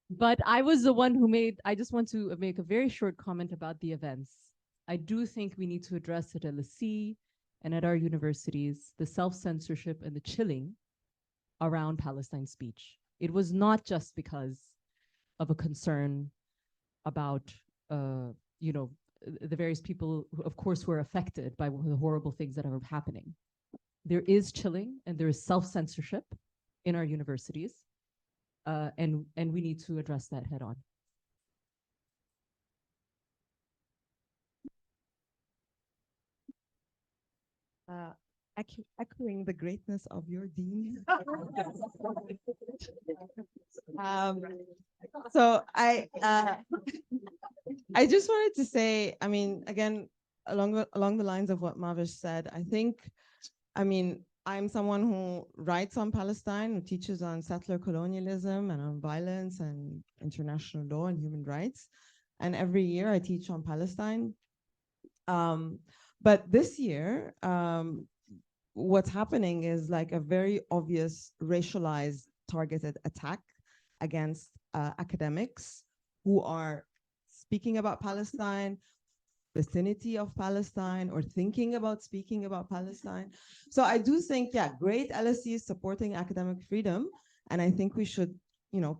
But I was the one who I just want to make a very short comment about the events. I do think we need to address at LSE and at our universities the self-censorship and the chilling around Palestine speech. It was not just because of a concern about, the various people, who, of course, were affected by the horrible things that are happening. There is chilling and there is self-censorship in our universities, and we need to address that head on. Echoing the greatness of your dean. So I just wanted to say, I mean, again, along the lines of what Mahvish said, I'm someone who writes on Palestine, who teaches on settler colonialism and on violence and international law and human rights. And every year I teach on Palestine. But this year, what's happening is like a very obvious racialized targeted attack against academics who are speaking about Palestine, vicinity of Palestine, or thinking about speaking about Palestine. So I do think, yeah, great LSE is supporting academic freedom, and I think we should,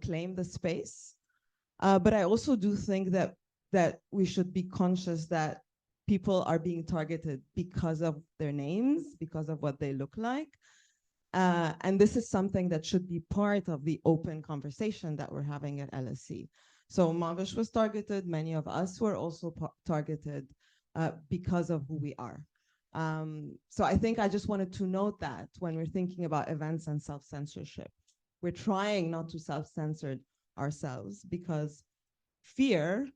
claim the space. But I also do think that we should be conscious that people are being targeted because of their names, because of what they look like. And this is something that should be part of the open conversation that we're having at LSE. So Mahvish was targeted, many of us were also targeted because of who we are. So I think I just wanted to note that when we're thinking about events and self-censorship, we're trying not to self-censor ourselves because fear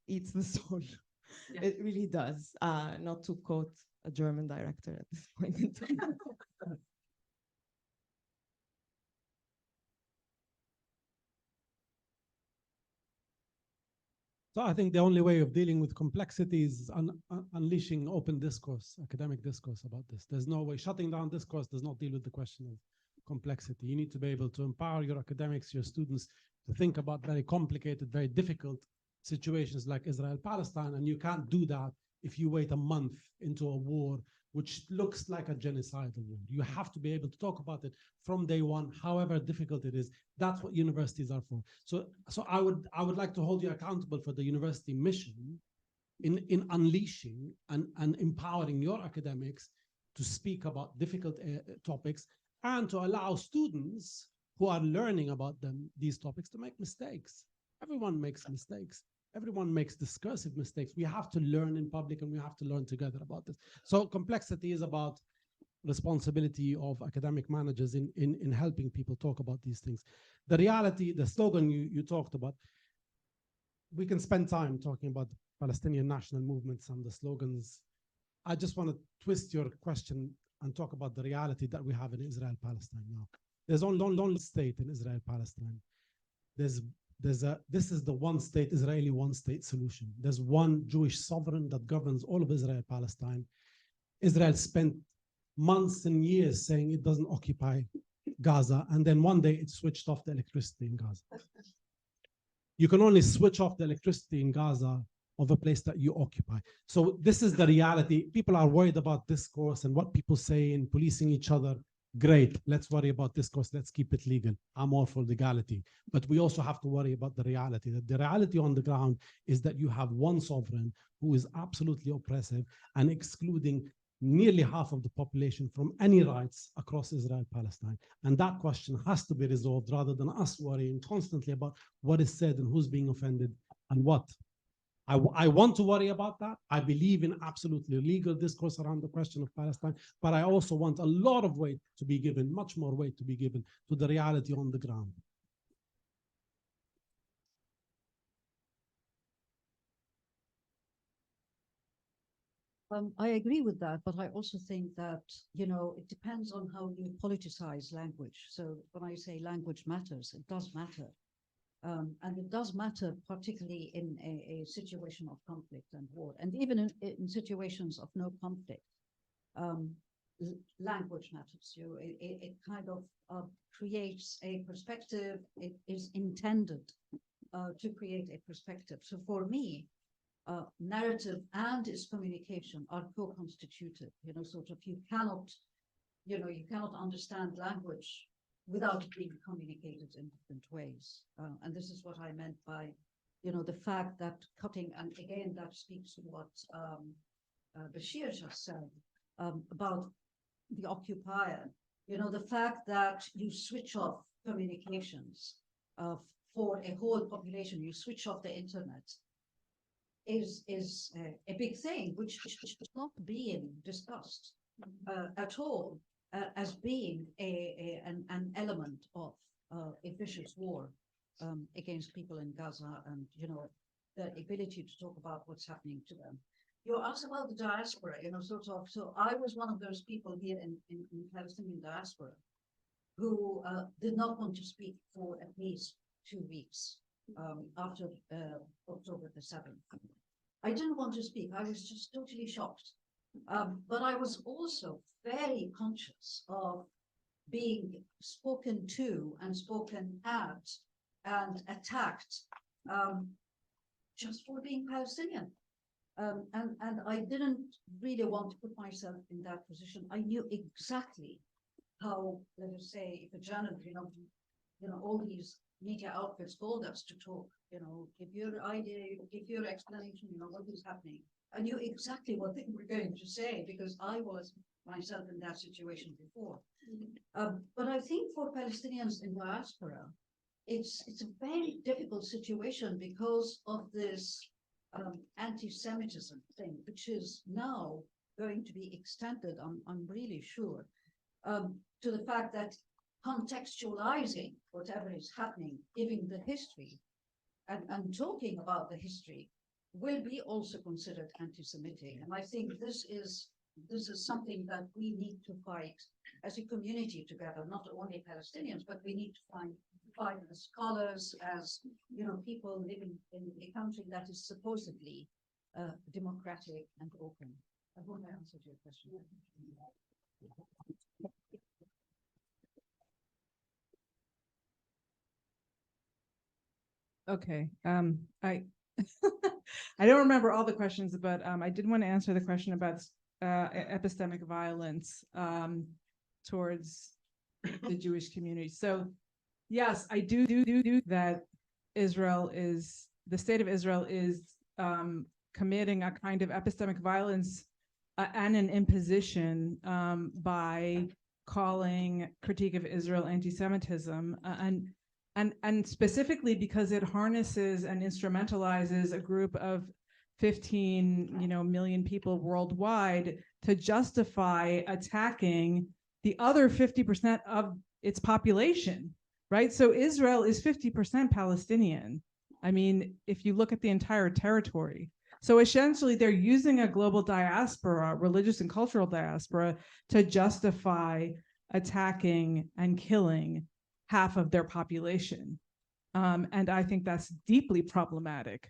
eats the soul. Yeah. It really does, not to quote a German director at this point in time. So I think the only way of dealing with complexity is unleashing open discourse, academic discourse about this. There's no way. Shutting down discourse does not deal with the question of complexity. You need to be able to empower your academics, your students, to think about very complicated, very difficult situations like Israel-Palestine, and you can't do that if you wait a month into a war which looks like a genocidal war. You have to be able to talk about it from day one, however difficult it is. That's what universities are for. So I would like to hold you accountable for the university mission in unleashing and empowering your academics to speak about difficult topics and to allow students who are learning about these topics to make mistakes. Everyone makes mistakes. Everyone makes discursive mistakes. We have to learn in public and we have to learn together about this. So complexity is about responsibility of academic managers in helping people talk about these things. The reality, the slogan you talked about, we can spend time talking about the Palestinian national movements and the slogans. I just want to twist your question and talk about the reality that we have in Israel-Palestine now. There's only state in Israel-Palestine. This is the one state, Israeli one state solution. There's one Jewish sovereign that governs all of Israel-Palestine. Israel spent months and years saying it doesn't occupy Gaza, and then one day it switched off the electricity in Gaza. You can only switch off the electricity in Gaza of a place that you occupy. So this is the reality. People are worried about discourse and what people say and policing each other. Great, let's worry about discourse, let's keep it legal. I'm all for legality. But we also have to worry about the reality. That the reality on the ground is that you have one sovereign who is absolutely oppressive and excluding nearly half of the population from any rights across Israel-Palestine. And that question has to be resolved rather than us worrying constantly about what is said and who's being offended and what. I want to worry about that. I believe in absolutely legal discourse around the question of Palestine, but I also want a lot of weight to be given, much more weight to be given to the reality on the ground. I agree with that, but I also think that, you know, it depends on how you politicize language. So when I say language matters, it does matter. And it does matter, particularly in a situation of conflict and war, and even in situations of no conflict. Language matters. It kind of creates a perspective. It is intended to create a perspective. So for me, narrative and its communication are co-constituted. You know, sort of you cannot understand language without it being communicated in different ways. And this is what I meant by, you know, the fact that cutting, and again, that speaks to what Bashir just said about the occupier. You know, the fact that you switch off communications for a whole population, you switch off the internet, is a big thing, which is not being discussed at all as being an element of a vicious war against people in Gaza, and, you know, the ability to talk about what's happening to them. You asked about the diaspora, you know, sort of. So I was one of those people here in Palestinian diaspora who did not want to speak for at least 2 weeks after October the 7th. I didn't want to speak. I was just totally shocked. But I was also very conscious of being spoken to and spoken at and attacked just for being Palestinian. And I didn't really want to put myself in that position. I knew exactly how, let us say, if a journalist, you know, all these media outfits called us to talk, you know, give your idea, give your explanation, you know, what is happening. I knew exactly what they were going to say because I was myself in that situation before. But I think for Palestinians in diaspora, it's a very difficult situation because of this anti-Semitism thing, which is now going to be extended, I'm really sure, to the fact that contextualizing whatever is happening, giving the history and talking about the history will be also considered anti-Semitic. And I think this is something that we need to fight as a community together, not only Palestinians, but we need to fight as scholars, as, you know, people living in a country that is supposedly democratic and open. I hope I answered your question. Okay. I don't remember all the questions, but I did want to answer the question about epistemic violence towards the Jewish community. So yes, I do that the state of Israel is committing a kind of epistemic violence and an imposition by calling critique of Israel anti-Semitism, and specifically because it harnesses and instrumentalizes a group of 15, you know, million people worldwide to justify attacking the other 50% of its population, right? So Israel is 50% Palestinian. I mean, if you look at the entire territory. So essentially they're using a global diaspora, religious and cultural diaspora, to justify attacking and killing half of their population. And I think that's deeply problematic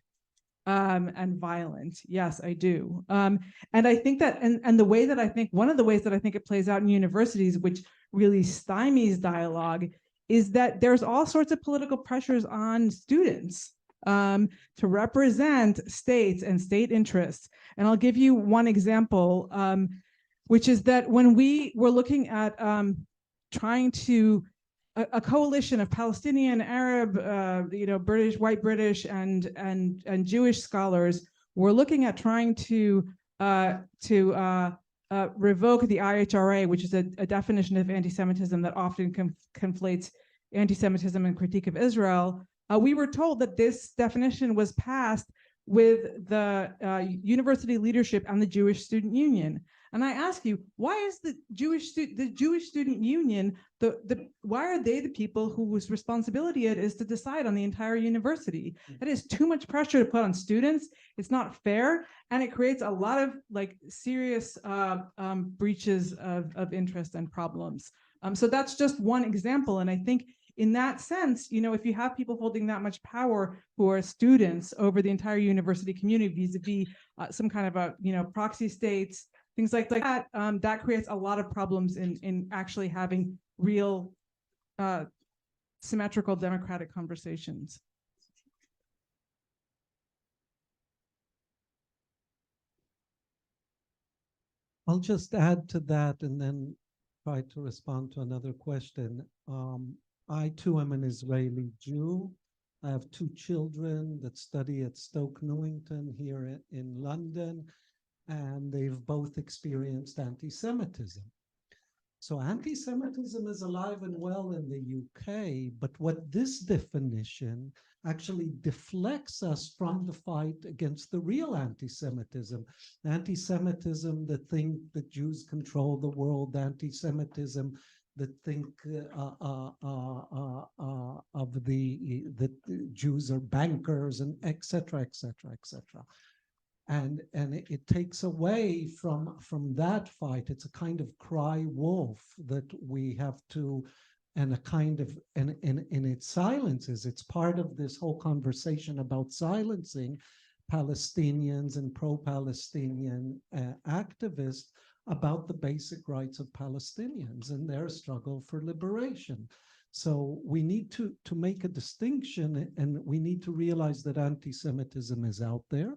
and violent. Yes, I do. And I think that, and the way that I think, one of the ways that I think it plays out in universities, which really stymies dialogue, is that there's all sorts of political pressures on students to represent states and state interests. And I'll give you one example, which is that when we were looking at trying to a coalition of Palestinian, Arab, you know, British, white British, and Jewish scholars were looking at trying to revoke the IHRA, which is a definition of anti-Semitism that often conflates anti-Semitism and critique of Israel. We were told that this definition was passed with the university leadership and the Jewish Student Union. And I ask you, why is the Jewish Student Union, why are they the people whose responsibility it is to decide on the entire university? That is too much pressure to put on students. It's not fair, and it creates a lot of like serious breaches of interest and problems. So that's just one example, and I think in that sense, you know, if you have people holding that much power who are students over the entire university community vis-a-vis some kind of a, you know, proxy states, things like that, that creates a lot of problems in actually having real symmetrical democratic conversations. I'll just add to that and then try to respond to another question. I too am an Israeli Jew. I have two children that study at Stoke Newington here in London, and they've both experienced anti-Semitism. So anti-Semitism is alive and well in the UK, but what this definition actually deflects us from the fight against the real anti-Semitism. Anti-Semitism that think that Jews control the world, anti-Semitism that think that Jews are bankers, and et cetera, et cetera, et cetera. And it takes away from that fight. It's a kind of cry wolf that we have to, and a kind of, and it silences. It's part of this whole conversation about silencing Palestinians and pro-Palestinian activists about the basic rights of Palestinians and their struggle for liberation. So we need to make a distinction, and we need to realize that anti-Semitism is out there.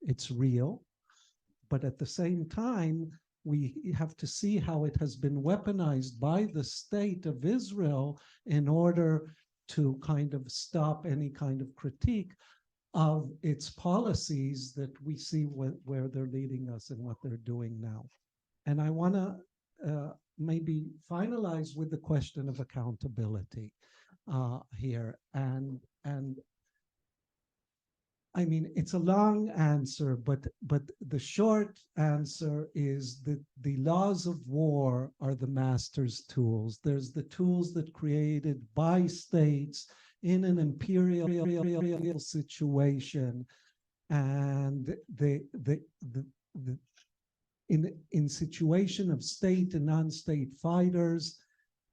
It's real, but at the same time, we have to see how it has been weaponized by the state of Israel in order to kind of stop any kind of critique of its policies that we see where they're leading us and what they're doing now. And I want to maybe finalize with the question of accountability here. And I mean, it's a long answer, but the short answer is that the laws of war are the master's tools. There's the tools that created by states in an imperial situation, and in situation of state and non-state fighters,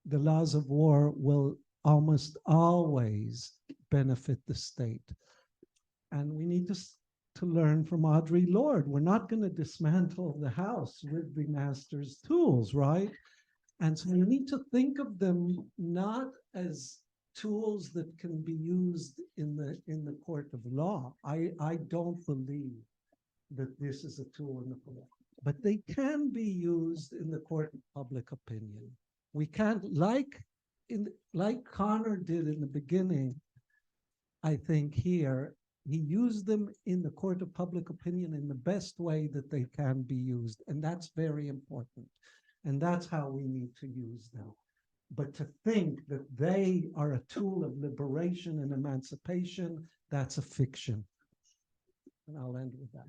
the laws of war will almost always benefit the state. And we need to learn from Audre Lorde. We're not going to dismantle the house with the master's tools, right? And so we need to think of them not as tools that can be used in the court of law. I don't believe that this is a tool in the court, but they can be used in the court of public opinion. We can't, like Connor did in the beginning, I think here, he used them in the court of public opinion in the best way that they can be used. And that's very important. And that's how we need to use them. But to think that they are a tool of liberation and emancipation, that's a fiction. And I'll end with that.